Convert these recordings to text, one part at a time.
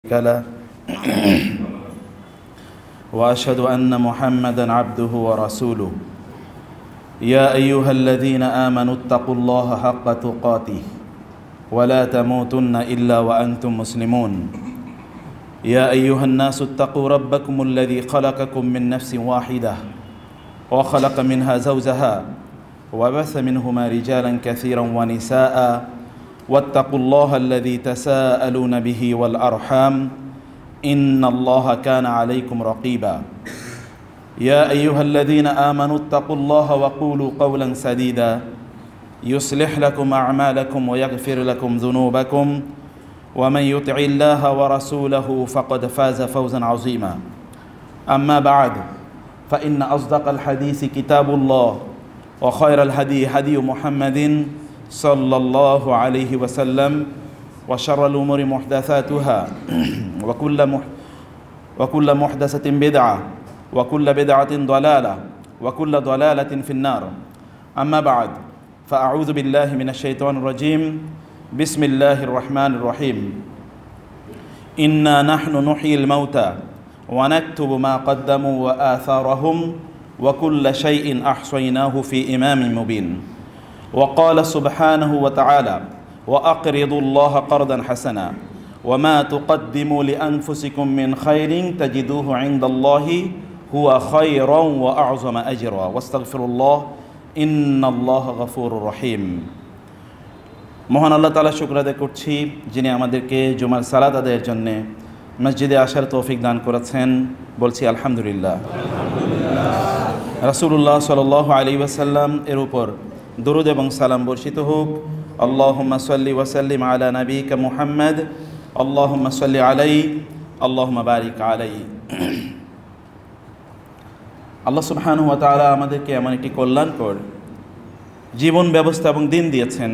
له وأشهد أن محمدًا عبده ورسوله يا أيها الذين آمنوا اتقوا الله حق تقاته ولا تموتن إلا وأنتم مسلمون يا أيها الناس اتقوا ربكم الذي خلقكم من نفس واحدة وخلق منها زوجها وبث منهما رجالا كثيرا ونساء واتقوا الله الذي تساءلون به والأرحام إن الله كان عليكم رقيبا يا أيها الذين آمنوا اتقوا الله وقولوا قولا سديدا يصلح لكم أعمالكم ويغفر لكم ذنوبكم ومن يطع الله ورسوله فقد فاز فوزا عظيما أما بعد فإن أصدق الحديث كتاب الله وخير الهدي هدي محمد صلى الله عليه وسلم وشر الأمور محدثاتها وكل محدثة بدعة وكل بدعة ضلالة وكل ضلالة في النار أما بعد فأعوذ بالله من الشيطان الرجيم بسم الله الرحمن الرحيم إنا نحن نحيي الموتى ونكتب ما قدموا وآثارهم وكل شيء أحصيناه في إمام مبين وقال سبحانه وتعالى وأقرضوا الله قرضا حسنا وما تقدموا لأنفسكم من خير تجدوه عند الله هو خيرا وأعظم أجرا واستغفر الله إن الله غفور رحيم মহান আল্লাহ তাআলা শুকর আদায় করছি যিনি আমাদেরকে জুমার সালাত আদায়ের জন্য মসজিদে আসার তৌফিক দান করেছেন বলছি আলহামদুলিল্লাহ রাসূলুল্লাহ সাল্লাল্লাহু আলাইহি ওয়াসাল্লাম এর উপর দরুদ এবং সালাম বর্ষিত হোক আল্লাহুম্মা সাল্লি ওয়া সাল্লিম আলা নাবিয়িকা মুহাম্মদ আল্লাহুম্মা সাল্লি আলাইহি আল্লাহুম্মা বারিক আলাইহি আল্লাহ সুবহানাহু ওয়া তাআলা আমাদেরকে এমন একটি কল্যাণকর জীবন ব্যবস্থা এবং দিন দিয়েছেন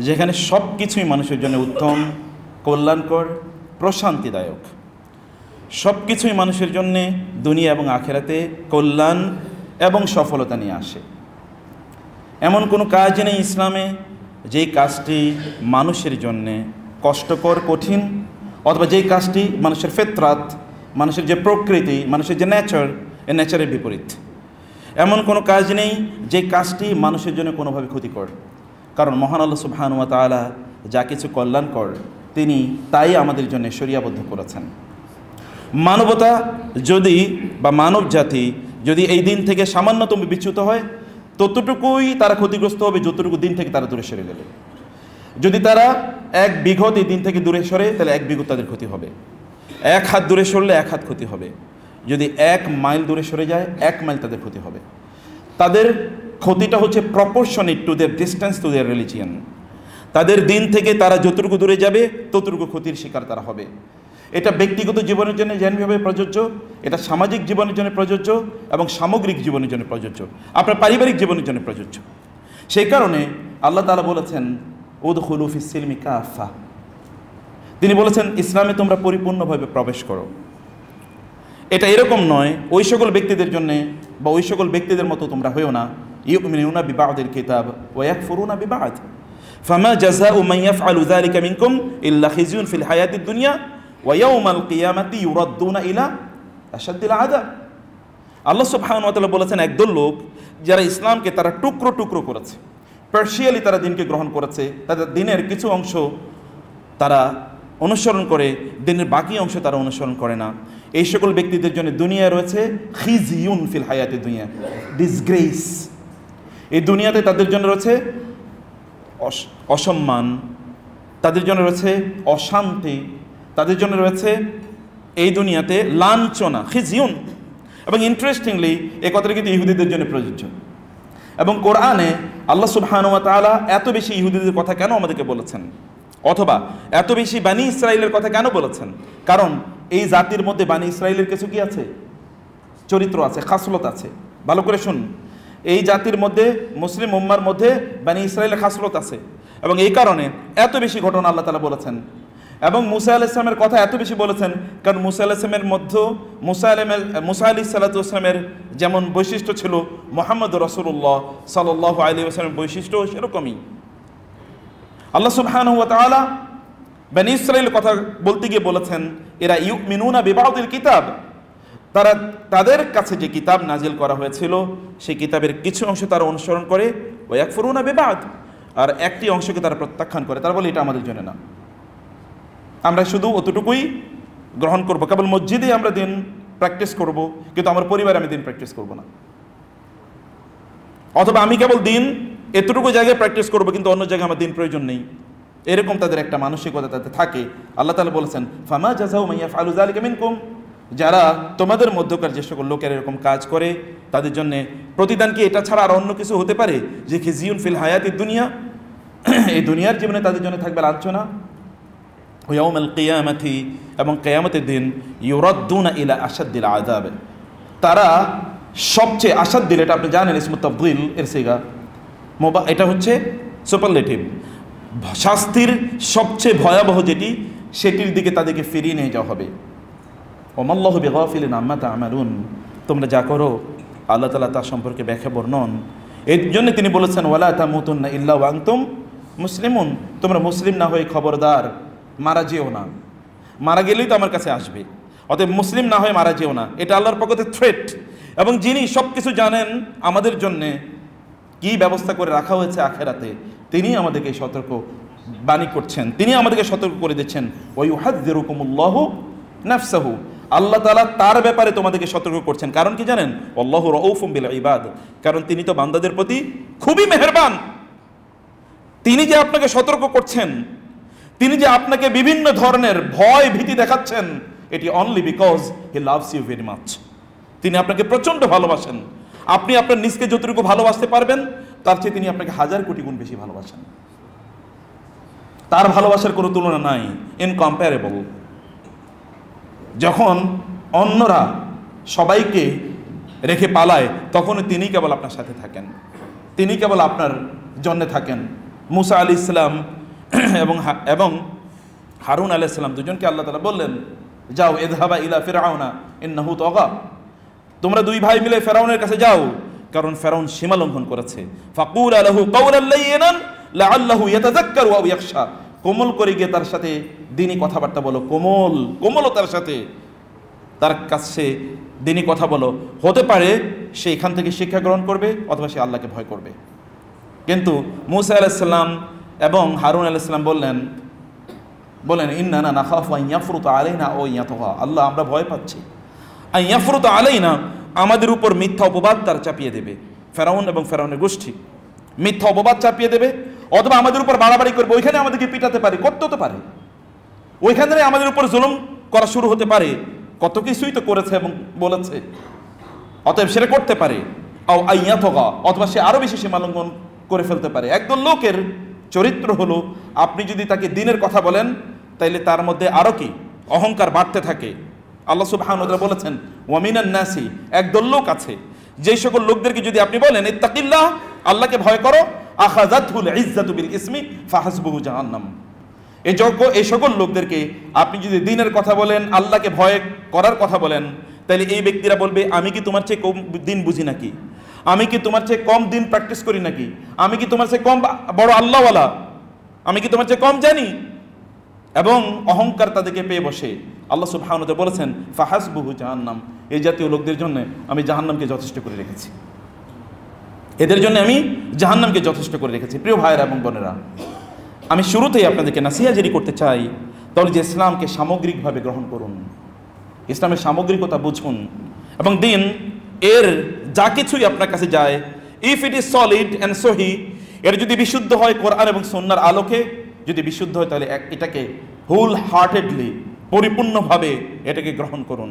যেখানে সব কিছুই মানুষের জন্য উত্তম কল্যাণকর প্রশান্তিদায়ক সব কিছুই মানুষের জন্য দুনিয়া এবং আখিরাতে কল্যাণ এবং সফলতা নিয়ে আসে এমন কোনো কাজ নেই ইসলামে যেই কাজটি মানুষের জন্যে কষ্টকর কঠিন অথবা যেই কাজটি মানুষের ফিতরাত মানুষের যে প্রকৃতি মানুষের যে নেচার এই নেচারের বিপরীত এমন কোনো কাজ নেই যে কাজটি মানুষের জন্য কোনোভাবে ক্ষতিকর কারণ মহান আল্লাহ সুবহানাহু ওয়া তাআলা যা কিছু কল্যাণকর তিনি তাই আমাদের জন্য শরিয়াবদ্ধ করেছেন মানবতা যদি বা মানব জাতি যদি এই দিন থেকে সামান্যতম বিচ্যুত হয় ততটুকুই তারা ক্ষতিগ্রস্ত হবে যতটুকু দিন থেকে তারা দূরে সরে গেলে যদি তারা এক বিঘত এই দিন থেকে দূরে সরে তাহলে এক বিঘত তাদের ক্ষতি হবে এক হাত দূরে সরলে এক হাত ক্ষতি হবে যদি 1 মাইল দূরে সরে যায় 1 মাইল তাদের ক্ষতি হবে তাদের ক্ষতিটা হচ্ছে proportionate to their distance to their religion তাদের দিন থেকে তারা যতটুকু দূরে যাবে ততটুকু ক্ষতির শিকার তারা হবে এটা ব্যক্তিগত জীবনের জন্য যেভাবে প্রযোজ্য এটা সামাজিক জীবনের জন্য প্রযোজ্য এবং সামগ্রিক জীবনের জন্য প্রযোজ্য আপনার পারিবারিক জীবনের জন্য প্রযোজ্য সেই কারণে আল্লাহ তাআলা বলেছেন উদখুলু ফিস সিলমি কাফা তিনি বলেছেন ইসলামে তোমরা পরিপূর্ণভাবে প্রবেশ করো এটা এরকম নয় ওই সকল ব্যক্তিদের জন্য বা ওই সকল ব্যক্তিদের মতো তোমরা হইও না ইউমিনুনা বিবাদিল কিতাব ওয়া ইয়াকফুরুনা বিবাদ ফামা জাযাউ মান ইয়াফআলু যালিকা মিনকুম ইল্লা খিজয়ুন ফিল হায়াতিদ দুনিয়া ওয়া ইয়াউমাল কিয়ামাতি ইউরাদ্দুনা ইলা আশাদ্দিল আযাব আল্লাহ সুবহানাহু ওয়া তাআলা বলেছেন একদল লোক যারা ইসলামকে তারা টুকরো টুকরো করেছে পার্শিয়ালি তারা দিনকে গ্রহণ করেছে তাদের দিনের কিছু অংশ তারা অনুসরণ করে দিনের বাকি অংশ তারা অনুসরণ করে না এই সকল ব্যক্তিদের জন্য দুনিয়ায় রয়েছে খিজিয়ুন ফিল হায়াতিদ দুনিয়া ডিসগ্রেস এই দুনিয়াতে তাদের জন্য রয়েছে অসম্মান তাদের জন্য রয়েছে অশান্তি তাদের জন্য রয়েছে এই দুনিয়াতে লাঞ্ছনা খিজিয়ুন এবং ইন্টারেস্টিংলি এই কথাটা কিন্তু ইহুদিদের জন্য প্রযোজ্য এবং কোরআনে আল্লাহ সুবহানাহু ওয়া তাআলা এত বেশি ইহুদিদের কথা কেন আমাদেরকে বলেছেন অথবা এত বেশি বানি ইসরাইলের কথা কেন বলেছেন কারণ এই জাতির মধ্যে বানি ইসরাইলের কিছু কি আছে চরিত্র আছে খাসলত আছে ভালো করে শুনুন এই জাতির মধ্যে মুসলিম উম্মার মধ্যে বানি ইসরাইলের খাসলত আছে এবং এই কারণে এত বেশি ঘটনা আল্লাহ তাআলা বলেছেন এবং মুসা আলাইহিস সালামের কথা এত বেশি বলেছেন কারণ মুসা আলাইহিস সালামের মধ্যে মুসা আলাইহিস সালামের যেমন বৈশিষ্ট্য ছিল মুহাম্মদ রাসূলুল্লাহ সাল্লাল্লাহু আলাইহি ওয়াসাল্লামের বৈশিষ্ট্য সেরকমই আল্লাহ সুবহানাহু ওয়া তাআলা বনী ইসরাঈল কথা বলতে গিয়ে বলেছেন এরা ইউমিনুনা বিবাউদিল কিতাব, তারা তাদের কাছে যে কিতাব নাজিল করা হয়েছিল সেই কিতাবের কিছু অংশ তারা অনুসরণ করে, ওয়া ইয়াকফুরুনা বিবাদ, আর একটি অংশকে তারা প্রত্যাখ্যান করে। তারা বলে এটা আমাদের জন্য না, আমরা শুধু অতটুকুই গ্রহণ করব, কেবল মসজিদে আমরা দিন প্র্যাকটিস করব, কিন্তু আমার পরিবারে আমি দিন প্র্যাকটিস করব না। অথবা আমি কেবল দিন এতটুকু জায়গায় প্র্যাকটিস করব, কিন্তু অন্য জায়গায় আমার দিন প্রয়োজন নেই। এরকম তাদের একটা মানসিকতা তাতে থাকে। আল্লাহ তাআলা বলেছেন ফামা জাযাউ মান ইয়াফআলু যালিকা মিনকুম, যারা তোমাদের মধ্যকার যে সকল লোকের এরকম কাজ করে তাদের জন্য প্রতিদান কি এটা ছাড়া আর অন্য কিছু হতে পারে? যে খিজিউন ফিল হায়াতিদ দুনিয়া, এই দুনিয়ার জীবনে তাদের জন্য থাকবে লাঞ্ছনা, ওয়া ইয়াউমাল কিয়ামাতি, এবং কিয়ামতের দিন ইউরাদ্দুনা ইলা আশাদ্দিল আযাব, তারা সবচেয়ে আশাদ্দিল, এটা আপনি জানেন ইসমুত তাফদীল এর সিগা, এটা হচ্ছে সুপারলেটিভ, শাস্তির সবচেয়ে ভয়াবহ যেটি সেটির দিকে তাদেরকে ফিরিয়ে নিয়ে যাওয়া হবে। ওমাল্লাহু বিগাফিলিন আম্মা তা'মালুন, তোমরা যা করো আল্লাহ তাআলা তার সম্পর্কে ব্যাখ্যা বর্ণন। এর জন্য তিনি বলেছেন ওয়ালা তামুতুন্না ইল্লা ওয়া আনতুম মুসলিমুন, তোমরা মুসলিম না হয়ে খবরদার মারা যেও না, মারা গেলেই তো আমার কাছে আসবে, অতএব মুসলিম না হয়ে মারা যেও না। এটা আল্লাহর পক্ষ থেকে থ্রেট, এবং যিনি সব কিছু জানেন আমাদের জন্যে কি ব্যবস্থা করে রাখা হয়েছে আখেরাতে, তিনি আমাদেরকে সতর্ক বাণী করছেন, তিনি আমাদেরকে সতর্ক করে দিচ্ছেন। ওয়া ইউহাযযিরুকুমুল্লাহু নাফসাহু, আল্লাহ তাআলা তার ব্যাপারে তোমাদেরকে সতর্ক করছেন। কারণ কি জানেন? আল্লাহু রাউফুম বিল ইবাদ, কারণ তিনি তো বান্দাদের প্রতি খুবই মেহেরবান। তিনি যে আপনাকে সতর্ক করছেন, তিনি যে আপনাকে বিভিন্ন ধরনের ভয় ভীতি দেখাচ্ছেন, এটি only because he loves you very much. তিনি আপনাকে প্রচণ্ড ভালোবাসেন। আপনি আপনার নিজকে যতটুকু ভালোবাসতে পারবেন তার চেয়ে তিনি আপনাকে হাজার কোটি গুণ বেশি ভালোবাসেন। তার ভালোবাসার কোনো তুলনা নাই, ইনকম্পারেবল। যখন অন্যরা সবাইকে রেখে পালায় তখন তিনি কেবল আপনার সাথে থাকেন, তিনি কেবল আপনার জন্যে থাকেন। মুসা আলাইহিস সালাম এবং হারুন আলাইহিস সালাম দুজনকে আল্লাহ তাআলা বললেন যাও ইযহাবা ইলা ফিরআউনা ইন্নাহু তাগা, তোমরা দুই ভাই মিলে ফেরাউনের কাছে যাও, কারণ ফেরাউন সীমা লঙ্ঘন করেছে। ফাকুলা লাহু কাওলান লাইয়িনান লাআল্লাহু ইয়াতাযাক্কারু আও ইয়াখশা, কোমল করে গিয়ে তার সাথে দিনী কথাবার্তা বলো, কোমলতার সাথে তার কাছে দিনী কথা বলো, হতে পারে সে এখান থেকে শিক্ষা গ্রহণ করবে অথবা সে আল্লাহকে ভয় করবে। কিন্তু মুসা আলাইহিস সালাম এবং হারুন আলাইহিস সালাম বলেন ইন্নানা নাখাফু আন ইয়াফরুতা আলাইনা আও ইয়াতগা, আল্লাহ আমরা ভয় পাচ্ছি আন ইয়াফরুতা আলাইনা, আমাদের উপর মিথ্যা অপবাদ তার চাপিয়ে দেবে, ফেরাউন এবং ফেরাউনের গোষ্ঠী মিথ্যা অপবাদ চাপিয়ে দেবে, অথবা আমাদের উপর বাড়াবাড়ি করবে, ওইখানে আমাদেরকে পিটাতে পারে, করতে হতে পারে, ওইখানে আমাদের উপর জুলুম করা শুরু হতে পারে। কত কিছুই তো করেছে এবং বলেছে, অতএব সেটা করতে পারে। আও আইয়াতগা, অথবা সে আরো বেশি সীমা লঙ্ঘন করে ফেলতে পারে। একদল লোকের চরিত্র হলো আপনি যদি তাকে দ্বীনের কথা বলেন তাইলে তার মধ্যে আরো কি অহংকার বাড়তে থাকে। আল্লাহ সুবহানাহু ওয়া তাআলা বলেছেন ওয়া মিনান নাসি, একদল লোক আছে যে সকল লোকদেরকে যদি আপনি বলেন ইত্তাকিল্লাহ, আল্লাহকে ভয় করো, আখাযাতহুল ইজ্জাতু বিল ইসমি ফাহাসবুহু জাহান্নাম, এই সকল লোকদেরকে আপনি যদি দ্বীনের কথা বলেন, আল্লাহকে ভয় করার কথা বলেন, তাহলে এই ব্যক্তিরা বলবে আমি কি তোমার চেয়ে কম দিন বুঝি নাকি, আমি কি তোমার চেয়ে কম দিন প্র্যাকটিস করি নাকি, আমি কি তোমার চেয়ে কম বড় আল্লাহওয়ালা, আমি কি তোমার চেয়ে কম জানি, এবং অহংকার তাদেরকে পেয়ে বসে। আল্লাহ সুবহানাহু ওয়া তাআলা বলেছেন ফাহাসবুহু জাহান্নাম, এই জাতীয় লোকদের জন্য আমি জাহান্নামকে যথেষ্ট করে রেখেছি, এদের জন্য আমি জাহান্নামকে যথেষ্ট করে রেখেছি। প্রিয় ভাইয়েরা এবং বোনেরা, আমি শুরুতেই আপনাদেরকে নাসিহা জারি করতে চাই, তাহলে যে ইসলামকে সামগ্রিকভাবে গ্রহণ করুন, ইসলামের সামগ্রিকতা বুঝুন, এবং দিন এর যা কিছুই আপনার কাছে যায়, if it is solid and সহি, এর যদি বিশুদ্ধ হয় কোরআন এবং সুন্নাহর আলোকে যদি বিশুদ্ধ হয়, তাহলে এটাকে হোল হার্টেডলি পরিপূর্ণভাবে এটাকে গ্রহণ করুন,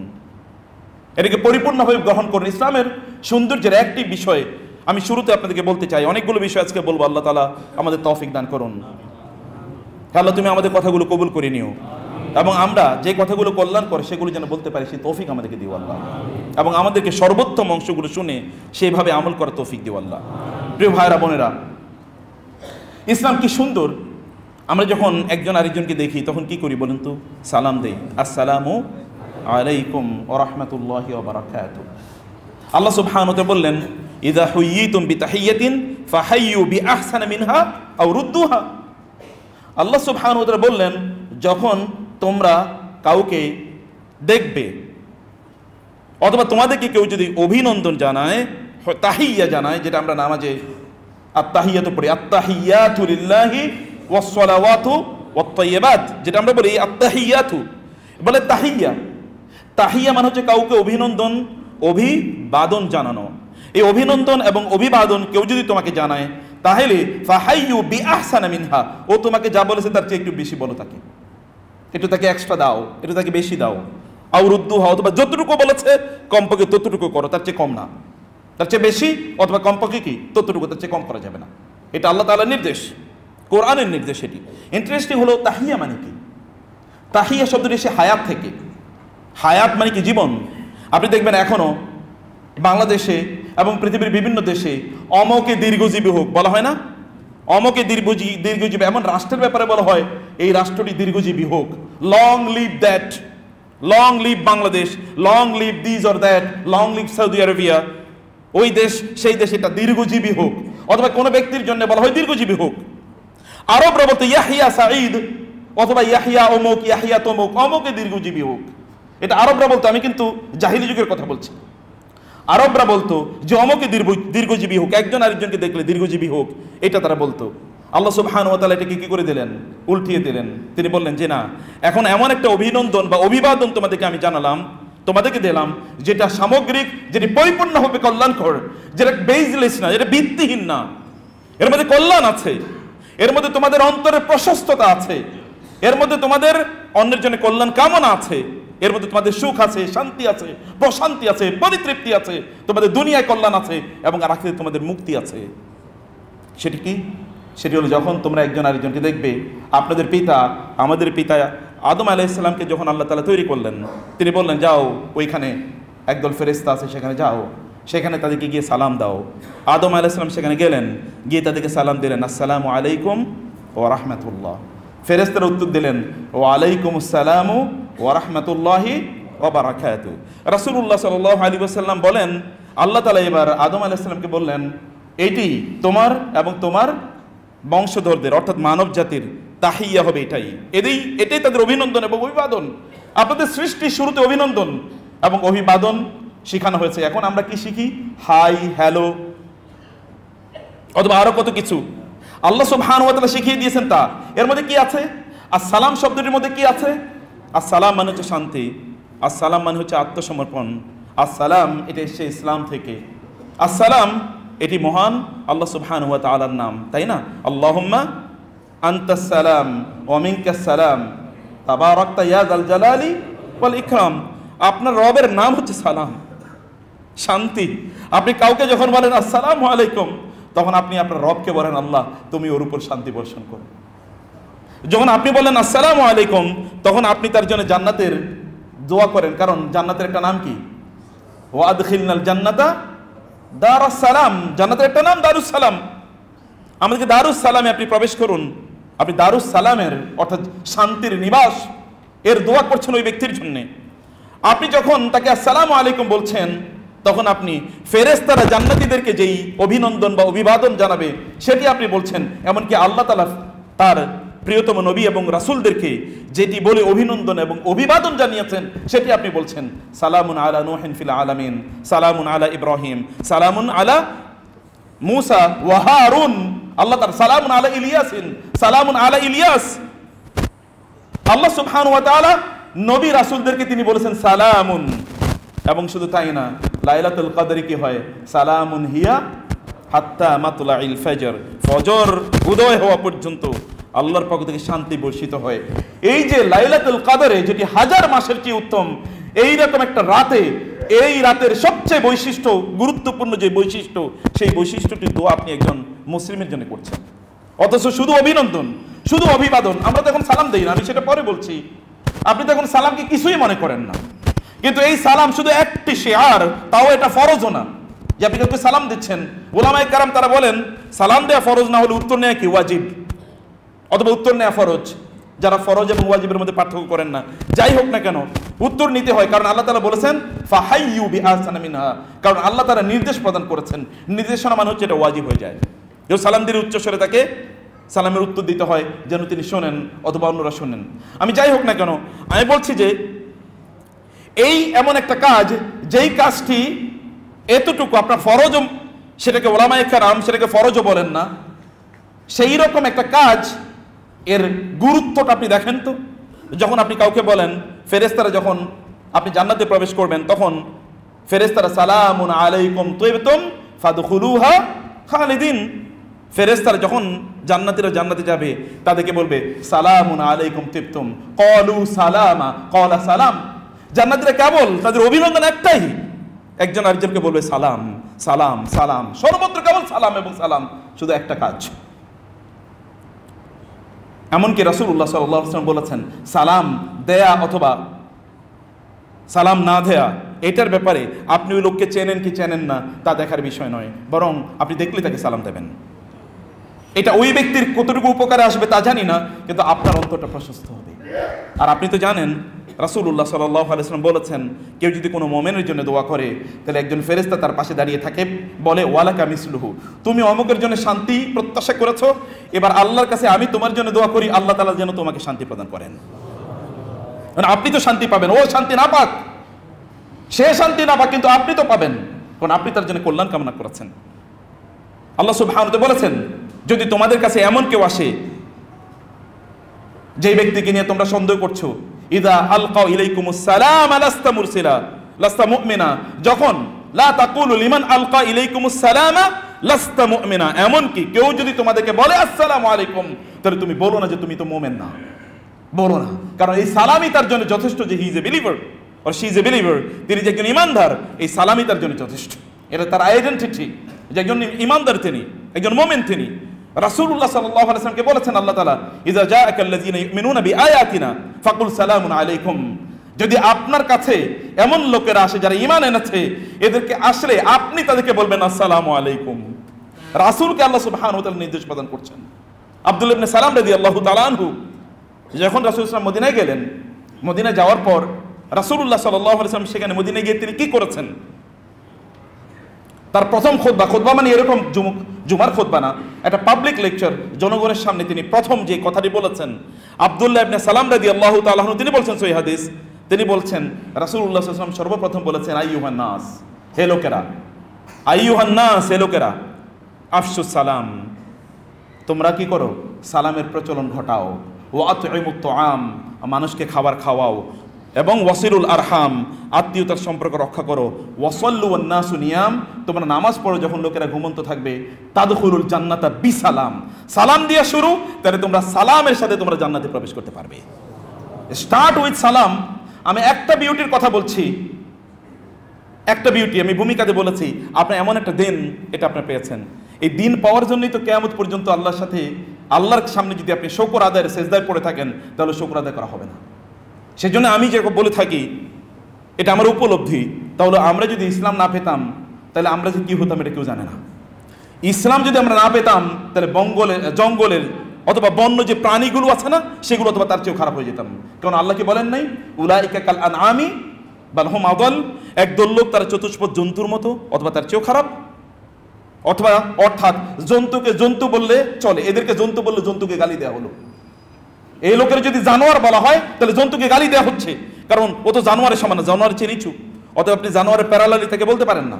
এটাকে পরিপূর্ণভাবে গ্রহণ করুন। ইসলামের সৌন্দর্যের একটি বিষয় আমি শুরুতে আপনাদেরকে বলতে চাই, অনেকগুলো বিষয় আজকে বলবো, আল্লাহ তাআলা আমাদের তৌফিক দান করুন। আল্লাহ তুমি আমাদের কথাগুলো কবুল করে নিও, এবং আমরা যে কথাগুলো কল্যাণ করে সেগুলো যেন বলতে পারি, সেই তৌফিক আমাদেরকে দিও আল্লাহ, এবং আমাদেরকে সর্বোত্তম অংশগুলো শুনে সেইভাবে আমল করার তৌফিক দিও আল্লাহ। প্রিয় ভাইরা বোনেরা, ইসলাম কি সুন্দর। আমরা যখন একজন আরেকজনকে দেখি তখন কি করি বলুন তো? সালাম দেই, আসসালামু আলাইকুম ওয়া রাহমাতুল্লাহি ওয়া বারাকাতুহু। আল্লাহ সুবহানাহু ওয়া তাআলা বললেন ইযা হুয়িতুম বিতাহিয়াতিন ফাহাইয়ু বিআহসানা মিনহা আও রুদ্দুহা। আল্লাহ সুবহানাহু ওয়া তাআলা বললেন যখন তোমরা কাউকে দেখবে অথবা তোমাদেরকে কেউ যদি অভিনন্দন জানায়, তাহিয়া জানায়, যেটা আমরা নামাজে আত্তাহিয়াতু পড়ি, আত্তাহিয়াতু লিল্লাহি ওয়াস সালাওয়াতু ওয়াত তাইয়্যিবাত, যেটা আমরা বলি আত্তাহিয়াতু, বলে তাহিয়া। তাহিয়া মানে হচ্ছে কাউকে অভিনন্দন, অভিবাদন জানানো। এই অভিনন্দন এবং অভিবাদন কেউ যদি তোমাকে জানায়, তাহলে ফাহাইয়ু বিআহসানা মিনহা, ও তোমাকে যা বলেছে তার চেয়ে একটু বেশি বলো, তাকে একটু তাকে এক্সট্রা দাও, একটু তাকে বেশি দাও। আও রুদ্দুহা, অথবা যতটুকু বলেছে কমপক্ষে ততটুকু করো, তার চেয়ে কম না। তার চেয়ে বেশি অথবা কমপক্ষে কি ততটুকু, তার চেয়ে কম করা যাবে না। এটা আল্লাহ তাআলার নির্দেশ, কোরআনের নির্দেশ। এটি ইন্টারেস্টিং হলো তাহিয়া মানে কি? তাহিয়া শব্দটি এসে হায়াত থেকে। হায়াত মানে কি? জীবন। আপনি দেখবেন এখনো বাংলাদেশে এবং পৃথিবীর বিভিন্ন দেশে অমকে দীর্ঘজীবী হোক বলা হয় না? অমকে দীর্ঘজীবী, এমন রাষ্ট্রের ব্যাপারে বলা হয় এই রাষ্ট্রটি দীর্ঘজীবী হোক। Long live that, long live Bangladesh, long live this or that, long live Saudi Arabia. ওই দেশ, সেই দেশ, এটা দীর্ঘজীবী হোক। অথবা কোনো ব্যক্তির জন্য বলা হয় দীর্ঘজীবী হোক। আরবরা বলতো ইয়াহিয়া সাঈদ, অথবা ইয়াহিয়া অমুক, ইয়াহিয়া তমুক, অমকে দীর্ঘজীবী হোক। এটা আরবরা বলতো, আমি কিন্তু জাহিলি যুগের কথা বলছি। আরবরা বলতো যে অমকে দীর্ঘজীবী হোক, একজন আরেকজনকে দেখলে দীর্ঘজীবী হোক, এটা তারা বলতো। আল্লাহ সুবহানাহু ওয়া তাআলা এটাকে কি করে দিলেন? উল্টিয়ে দিলেন। তিনি বললেন যে না, এখন এমন একটা অভিনন্দন বা অভিবাদন তোমাদেরকে আমি জানালাম, তোমাদেরকে দিলাম, যেটা সামগ্রিক, যেটি পরিপূর্ণভাবে কল্যাণকর, যেটা বেজলেস না, যেটা ভিত্তিহীন না। এর মধ্যে কল্যাণ আছে, এর মধ্যে তোমাদের অন্তরের প্রশস্ততা আছে, এর মধ্যে তোমাদের অন্যের জন্য কল্যাণ কামনা আছে, এর মধ্যে তোমাদের সুখ আছে, শান্তি আছে, প্রশান্তি আছে, পরিতৃপ্তি আছে, তোমাদের দুনিয়ায় কল্যাণ আছে এবং আখিরাতে তোমাদের মুক্তি আছে। সেটি কি? সেটি হলো যখন তোমরা একজন আরেকজনকে দেখবে। আপনাদের পিতা, আমাদের পিতা আদম আলাইহিস সালামকে যখন আল্লাহ তাআলা তৈরি করলেন, তিনি বললেন যাও, ওইখানে একদল ফেরেশতা আছে, সেখানে যাও, সেখানে তাদেরকে গিয়ে সালাম দাও। আদম আলাইহিস সালাম সেখানে গেলেন, গিয়ে তাদেরকে সালাম দিলেন, আসসালামু আলাইকুম ওয়া রাহমাতুল্লাহ। ফেরেশতারা উত্তর দিলেন, ওয়া আলাইকুমুস সালামু ওয়া রাহমাতুল্লাহি ওয়া বারাকাতুহু। রাসূলুল্লাহ সাল্লাল্লাহু আলাইহি ওয়াসাল্লাম বলেন, আল্লাহ তাআলা এবার আদম আলাইহিস সালামকে বললেন, এটি তোমার এবং তোমার বংশধরদের, অর্থাৎ মানব জাতির তাহিয়া হবে, এটাই তাদের অভিনন্দন এবং অভিবাদন। আপনাদের সৃষ্টির শুরুতে অভিনন্দন এবং অভিবাদন শেখানো হয়েছে। এখন আমরা কি শিখি? হাই, হ্যালো, অথবা আরো কত কিছু আল্লাহ সুবহানাহু ওয়া তাআলা শিখিয়ে দিয়েছেন। তা এর মধ্যে কি আছে? আসসালাম শব্দটির মধ্যে কি আছে? আসসালাম মানে হচ্ছে শান্তি, আসসালাম মানে হচ্ছে আত্মসমর্পণ, আসসালাম এটা এসেছে ইসলাম থেকে। আসসালাম এটি মহান আল্লাহ সুবহানাহু ওয়া তাআলার নাম, তাই না? আল্লাহুম্মা আনতাস সালাম ওয়া মিনকাস সালাম তাবারাকতা ইয়া যাল জালালি ওয়াল ইকরাম। আপনার রবের নাম হচ্ছে সালাম, শান্তি। আপনি কাউকে যখন বলেন আসসালামু আলাইকুম, তখন আপনি আপনার রবকে বলেন আল্লাহ তুমি ওর উপর শান্তি বর্ষণ করো। যখন আপনি বলেন আসসালামু আলাইকুম, তখন আপনি তার জন্য জান্নাতের দোয়া করেন, কারণ জান্নাতের একটা নাম কি? ওয়া আদখিলনাল জান্নাতা দারুস সালাম। জান্নাতের একটা নাম দারুস সালাম। আমাদেরকে দারুস সালামে আপনি প্রবেশ করুন। আপনি দারুস সালামের, অর্থাৎ শান্তির নিবাস, এর দোয়া করছেন ওই ব্যক্তির জন্য। আপনি যখন তাকে আসসালামু আলাইকুম বলছেন, তখন আপনি ফেরেশতারা জান্নাতীদেরকে যেই অভিনন্দন বা অভিবাদন জানাবে সেটি আপনি বলছেন। এমনকি আল্লাহ তাআলা তার প্রিয়তম নবী এবং রাসূলদেরকে যেটি বলে অভিনন্দন এবং অভিবাদন জানিয়েছেন সেটি আপনি বলছেন। সালামুন আলা নূহিন ফিল আলামিন, সালামুন আলা ইব্রাহিম, সালামুন আলা মূসা ওয়া হারুন। আল্লাহ তাআলা সালামুন আলা ইলিয়াসিন, সালামুন আলা ইলিয়াস। আল্লাহ সুবহানাহু ওয়া তাআলা নবী রাসূলদেরকে তিনি বলেছেন সালামুন। এবং শুধু তাই না, লাইলাতুল কদরে কি হয়? সালামুন হিয়া হাত্তা মাতলাইল ফজর, ফজর উদয় হওয়া পর্যন্ত আল্লাহর পক্ষ থেকে শান্তি বর্ষিত হয়। এই যে লাইলাতুল কদরে, যেটি হাজার মাসের চেয়ে উত্তম, এই রকম একটা রাতে, এই রাতের সবচেয়ে বৈশিষ্ট্য, গুরুত্বপূর্ণ যে বৈশিষ্ট্য, সেই বৈশিষ্ট্যটির দোয়া আপনি একজন মুসলিমের জন্য করছেন। অথচ শুধু অভিনন্দন, শুধু অভিবাদন। আমরা তো এখন সালাম দেই না, আমি সেটা পরে বলছি। আপনি তো এখন সালামকে কিছুই মনে করেন না, কিন্তু এই সালাম শুধু একটি শেয়ার, তাও এটা ফরজও না যে আপনি কাউকে সালাম দিচ্ছেন। উলামায়ে কেরাম তারা বলেন সালাম দেওয়া ফরজ না হলে উত্তর নেওয়া কি ওয়াজিব, অথবা উত্তর নেওয়া ফরজ। যারা ফরজ এবং ওয়াজিবের মধ্যে পার্থক্য করেন না, যাই হোক না কেন উত্তর নিতে হয়, কারণ আল্লাহ তাআলা বলেছেন ফাহাইয়ু বিআহসানা মিনহা, কারণ আল্লাহ তাআলা নির্দেশ প্রদান করেছেন। নির্দেশনা মানে হচ্ছে এটা ওয়াজিব হয়ে যায়। কেউ সালাম দিলে উচ্চস্বরে তাকে সালামের উত্তর দিতে হয় যেন তিনি শোনেন অথবা অন্যরা শোনেন। আমি যাই হোক না কেন, আমি বলছি যে এই এমন একটা কাজ, যেই কাজটি এতটুকু আপনার ফরজও, সেটাকে ওলামায়ে কেরাম সেটাকে ফরজও বলেন না, সেই রকম একটা কাজ, এর গুরুত্বটা আপনি দেখেন তো। যখন আপনি কাউকে বলেন, ফেরেশতারা যখন আপনি জান্নাতে প্রবেশ করবেন, তখন ফেরেশতারা সালামুন আলাইকুম তিবতুম ফাদখুলুহা খালিদিন, ফেরেশতারা যখন জান্নাতীরা জান্নাতে যাবে তাদেরকে বলবে সালামুন আলাইকুম তিবতুম ক্বালু সালামা ক্বালা সালাম। জান্নাতীরা কেবল তাদের অভিনন্দন একটাই, একজন আরেকজনকে বলবে সালাম সালাম সালাম, সর্বত্র কেবল সালাম এবং সালাম, শুধু একটা কাজ। এমনকি রাসূলুল্লাহ সাল্লাল্লাহু আলাইহি ওয়াসাল্লাম বলেছেন, সালাম দেয়া অথবা সালাম না দেয়া এটার ব্যাপারে আপনি ওই লোককে চেনেন কি চেনেন না তা দেখার বিষয় নয়, বরং আপনি দেখলে তাকে সালাম দেবেন। এটা ওই ব্যক্তির কতটুকু উপকারে আসবে তা জানি না, কিন্তু আপনার অন্তরটা প্রশস্ত হবে। আর আপনি তো জানেন রাসূলুল্লাহ সাল্লাল্লাহু আলাইহি ওয়াসাল্লাম বলেছেন, কেউ যদি কোনো মুমিনের জন্য দোয়া করে, তাহলে একজন ফেরেশতা তার পাশে দাঁড়িয়ে থাকে, বলে ওয়ালাকা মিসলুহু, তুমি অমুকের জন্য শান্তি প্রত্যাশা করেছো, এবার আল্লাহর কাছে আমি তোমার জন্য দোয়া করি, আল্লাহ তাআলা যেন তোমাকে শান্তি প্রদান করেন। মানে আপনি তো শান্তি পাবেন, ও শান্তি না পাক, সে শান্তি না পাক, কিন্তু আপনি তো পাবেন, কারণ আপনি তার জন্য কল্যাণ কামনা করেছেন। আল্লাহ সুবহানাহু ওয়া তাআলা বলেছেন, যদি তোমাদের কাছে এমন কেউ আসে যেই ব্যক্তিকে নিয়ে তোমরা সন্দেহ করছো, ইদা আলকাউ ইলাইকুমুস সালাম লাস্তা মুরসিলা লাস্তা মুমিনা, যখন লা তাকুলু লিমান আলকা ইলাইকুমুস সালামা লাস্তা মুমিনা, এমন কি কেউ যদি তোমাদেরকে বলে আসসালামু আলাইকুম, তাহলে তুমি বলো না যে তুমি তো মুমিন না, বলো না, কারণ এই সালামই তার জন্য যথেষ্ট যে he is a believer or she is a believer, তিনি যে একজন ইমানদার, এই সালামই তার জন্য যথেষ্ট। এটা তার আইডেন্টিটি যে একজন ইমানদার, তিনি একজন মুমিন। তিনি রাসূলুল্লাহ সাল্লাল্লাহু আলাইহি ওয়াসাল্লামকে বলেছেন আল্লাহ তাআলা, ইযা জাআকাল্লাযীনা ইউমিনুনা বিআয়াতিনা ফাকুল সালামুন আলাইকুম, যদি আপনার কাছে এমন লোকেরা আসে যারা ঈমান এনেছে, এদেরকে আসলে আপনি তাদেরকে বলবেন আসসালামু আলাইকুম। রাসূলকে আল্লাহ সুবহানাহু ওয়া তাআলা নির্দেশ প্রদান করছেন। আব্দুল্লাহ ইবনে সালাম রাদিয়াল্লাহু তাআলা আনহু যখন রাসূল সাল্লাল্লাহু আলাইহি ওয়াসাল্লাম মদিনায় গেলেন, মদিনায় যাওয়ার পর রাসূলুল্লাহ সাল্লাল্লাহু আলাইহি ওয়াসাল্লাম সেখানে মদিনায় গিয়ে তিনি কি করেছেন, তার প্রথম খুতবা মানে এরকম জুমার খুতবা না, একটা পাবলিক লেকচার, জনগণের সামনে তিনি প্রথম যে কথাটি বলেছেন, আব্দুল্লাহ ইবনে সালাম রাদিয়াল্লাহু তাআলা আনহু তিনি বলছেন, সহিহ হাদিস, তিনি বলছেন রাসূলুল্লাহ সাল্লাল্লাহু আলাইহি ওয়াসাল্লাম সর্বপ্রথম বলেছেন, আইয়ুহান নাস, হে লোকেরা, আইয়ুহান নাস, হে লোকেরা, আফশুস সালাম, তোমরা কি করো, সালামের প্রচলন ঘটাও, ওয়া আতঈমুত তুআম, মানুষকে খাবার খাওয়াও, এবং ওয়াসিলুল আরহাম, আত্মীয়তার সম্পর্ক রক্ষা করো, ওয়াসাল্লু ওয়ান নাসু নিয়াম, তোমরা নামাজ পড়ো যখন লোকেরা ঘুমন্ত থাকবে, তাদখুলুল জান্নাতা বিসালাম, সালাম দিয়ে শুরু, তাহলে তোমরা সালামের সাথে তোমরা জান্নাতে প্রবেশ করতে পারবে। স্টার্ট উইথ সালাম। আমি একটা বিউটির কথা বলছি, একটা বিউটি আমি ভূমিকাতে বলেছি, আপনার এমন একটা দিন এটা আপনি পেয়েছেন, এই দিন পাওয়ার জন্যই তো কিয়ামত পর্যন্ত আল্লাহর সাথে, আল্লাহর সামনে যদি আপনি শুকর আদায়ের সেজদায় পড়ে থাকেন, তাহলে শুকর আদায় করা হবে না। সেজন্য আমি যেরকম বলে থাকি, এটা আমার উপলব্ধি, তাহলে আমরা যদি ইসলাম না পেতাম, তাহলে আমরা যে কি হতাম এটা কেউ জানে না। ইসলাম যদি আমরা না পেতাম, তাহলে জঙ্গলের অথবা বন্য যে প্রাণীগুলো আছে না, সেগুলো অথবা তার চেয়েও খারাপ হয়ে যেতাম। কারণ আল্লাহ কি বলেন নাই, উলাইকা কাল আনআমি বাল হুম আদাল, একদল লোক তারা চতুষ্পদ জন্তুর মতো অথবা তার চেয়েও খারাপ, অথবা অর্থাৎ জন্তুকে জন্তু বললে চলে, এদেরকে জন্তু বললে জন্তুকে গালি দেওয়া হলো। এই লোকের যদি জানোয়ার বলা হয়, তাহলে জন্তুকে গালি দেওয়া হচ্ছে, কারণ ও তো জানোয়ারের সমান, জানোয়ারের চেয়ে নিচু, অতএব আপনি জানোয়ারের প্যারালালি থেকে বলতে পারেন না।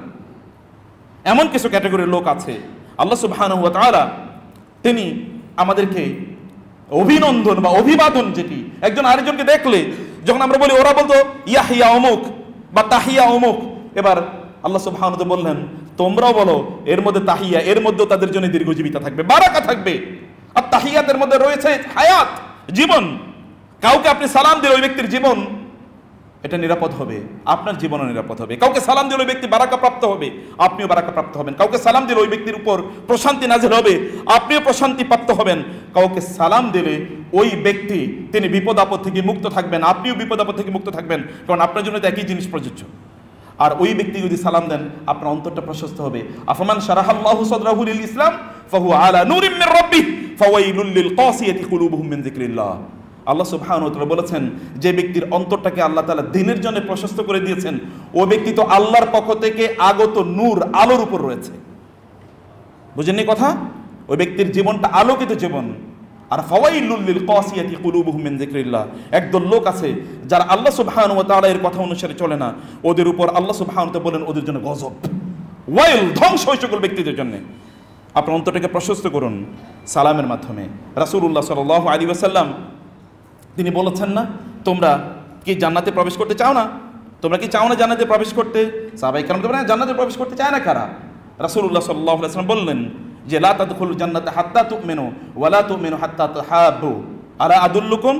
এমন কিছু ক্যাটাগরির লোক আছে। আল্লাহ সুবহানাহু ওয়া তাআলা তিনি আমাদেরকে অভিনন্দন বা অভিবাদন, যেটি একজন আরেকজনকে দেখলে যখন আমরা বলি, ওরা বলতো ইয়াহিয়া অমুক বা তাহিয়া অমুক, এবার আল্লাহ সুবহানাহু ওয়া তাআলা বললেন তোমরাও বলো এর মধ্যে তাহিয়া, এর মধ্যেও তাদের জন্য দীর্ঘজীবিতা থাকবে, বারাকা থাকবে। আর তাহিয়াতের মধ্যে রয়েছে হায়াত, জীবন। কাউকে আপনি সালাম দিলে ওই ব্যক্তির জীবন এটা নিরাপদ হবে, আপনার জীবনও নিরাপদ হবে। কাউকে সালাম দিলে ওই ব্যক্তি বারাকা প্রাপ্ত হবে, আপনিও বারাকা প্রাপ্ত হবেন। কাউকে সালাম দিলে ওই ব্যক্তির উপর প্রশান্তি নাযিল হবে, আপনিও প্রশান্তি প্রাপ্ত হবেন। কাউকে সালাম দিলে ওই ব্যক্তি তিনি বিপদ আপদ থেকে মুক্ত থাকবেন, আপনিও বিপদ আপদ থেকে মুক্ত থাকবেন, কারণ আপনার জন্য তো একই জিনিস প্রযোজ্য। আর ওই ব্যক্তি যদি সালাম দেন, আপনার অন্তরটা প্রশস্ত হবে। আফমান শারাহাল্লাহু সাদরাহু লিল ইসলাম ফাহুয়া আলা নূরিম মির রাব্বিহি ফাওয়াইলুল লিল কাসিয়াতি কুলুবুহুম মিন যিকরিল্লাহ। আল্লাহ সুবহানাহু ওয়া তাআলা বলেছেন, যে ব্যক্তির অন্তরটাকে আল্লাহ তাআলা দ্বীনের জন্য প্রশস্ত করে দিয়েছেন, ও ব্যক্তি তো আল্লাহর পক্ষ থেকে আগত নূর, আলোর উপর রয়েছে। বুঝেননি কথা? ওই ব্যক্তির জীবনটা আলোকিত জীবন। আর ফাওয়াইলুল লিল কাসিয়াতি কুলুবুহুম মিন যিকরিল্লাহ, একদল লোক আছে যারা আল্লাহ সুবহানাহু ওয়া তাআলা এর কথা অনুসারে চলে না, ওদের উপর আল্লাহ সুবহানাহু ওয়া তাআলা বলেন ওদের জন্য গজব, ওয়াইল, ধ্বংস ওই সকল ব্যক্তিদের জন্য। আপনার অন্তরটাকে প্রশস্ত করুন সালামের মাধ্যমে। রাসূলুল্লাহ সাল্লাল্লাহু আলাইহি ওয়াসাল্লাম তিনি বলেছেন না, তোমরা কি জান্নাতে প্রবেশ করতে চাও না? তোমরা কি চাও না জান্নাতে প্রবেশ করতে? সাহাবায়ে কেরাম তো বলেন জান্নাতে প্রবেশ করতে চায় না কারা? রাসূলুল্লাহ সাল্লাল্লাহু আলাইহি ওয়াসাল্লাম বললেন যে লা তাদখুলুল জান্নাতা হাত্তা তুমিনু ওয়া লা তুমিনু হাত্তা তাহাব্বু আলা আদুল্লুকুম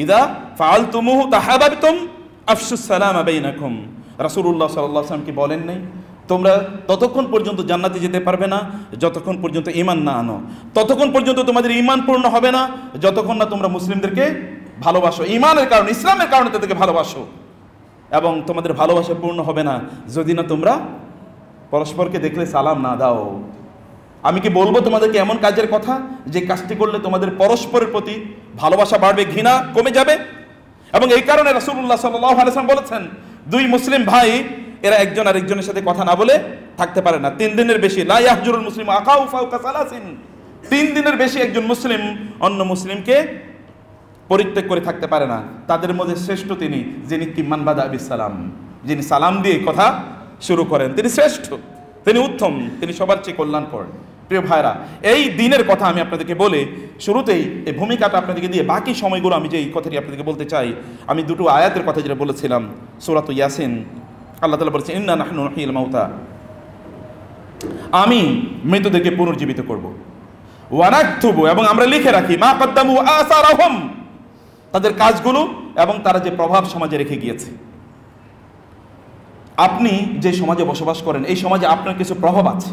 ইযা ফাআলতুমুহু তাহাব্বাতুম আফশুস সালামা বাইনাকুম। রাসূলুল্লাহ সাল্লাল্লাহু আলাইহি ওয়াসাল্লাম কি বলেন নাই তোমরা ততক্ষণ পর্যন্ত জান্নাতে যেতে পারবে না যতক্ষণ পর্যন্ত ঈমান না আনো, ততক্ষণ পর্যন্ত তোমাদের ঈমান পূর্ণ হবে না যতক্ষণ না তোমরা মুসলিমদেরকে ভালোবাসো, ঈমানের কারণে, ইসলামের কারণে তাদেরকে ভালোবাসো, এবং তোমাদের ভালোবাসা পূর্ণ হবে না যদি না তোমরা পরস্পরকে দেখলে সালাম না দাও। আমি কি বলবো তোমাদেরকে এমন কাজের কথা যে কাজটি করলে তোমাদের পরস্পরের প্রতি ভালোবাসা বাড়বে, ঘৃণা কমে যাবে? এবং এই কারণে রাসূলুল্লাহ সাল্লাল্লাহু আলাইহি ওয়াসাল্লাম বলেছেন দুই মুসলিম ভাই এরা একজন আরেকজনের সাথে কথা না বলে থাকতে পারে না 3 দিনের বেশি। লা ইয়াহজুরুল মুসলিম আখাউ ফাওকা সালাসিন, 3 দিনের বেশি একজন মুসলিম অন্য মুসলিমকে পরিত্যাগ করে থাকতে পারে না। তাদের মধ্যে শ্রেষ্ঠ তিনি যিনি কিমান বাদা বিস সালাম, যিনি সালাম দিয়ে কথা শুরু করেন, তিনি শ্রেষ্ঠ, তিনি উত্তম, তিনি সবার চেয়ে কল্যাণকর। প্রিয় ভাইরা, এই দিনের কথা আমি আপনাদেরকে বলে শুরুতেই এই ভূমিকাটা আপনাদেরকে দিয়ে বাকি সময়গুলো আমি যে এই কথাটি আপনাদেরকে বলতে চাই, আমি দুটো আয়াতের কথা যেটা বলেছিলাম সূরা ইয়াসিন, আল্লাহ তাআলা বলেছেন ইন্না নাহনু নুহয়িল মাউতা, আমি মৃতদেরকে পুনর্জীবিত করব, ওয়া নাকতুবু, এবং আমরা লিখে রাখি মা কদ্দামু আসারাহুম, তাদের কাজগুলো এবং তারা যে প্রভাব সমাজে রেখে গিয়েছে। আপনি যে সমাজে বসবাস করেন এই সমাজে আপনার কিছু প্রভাব আছে,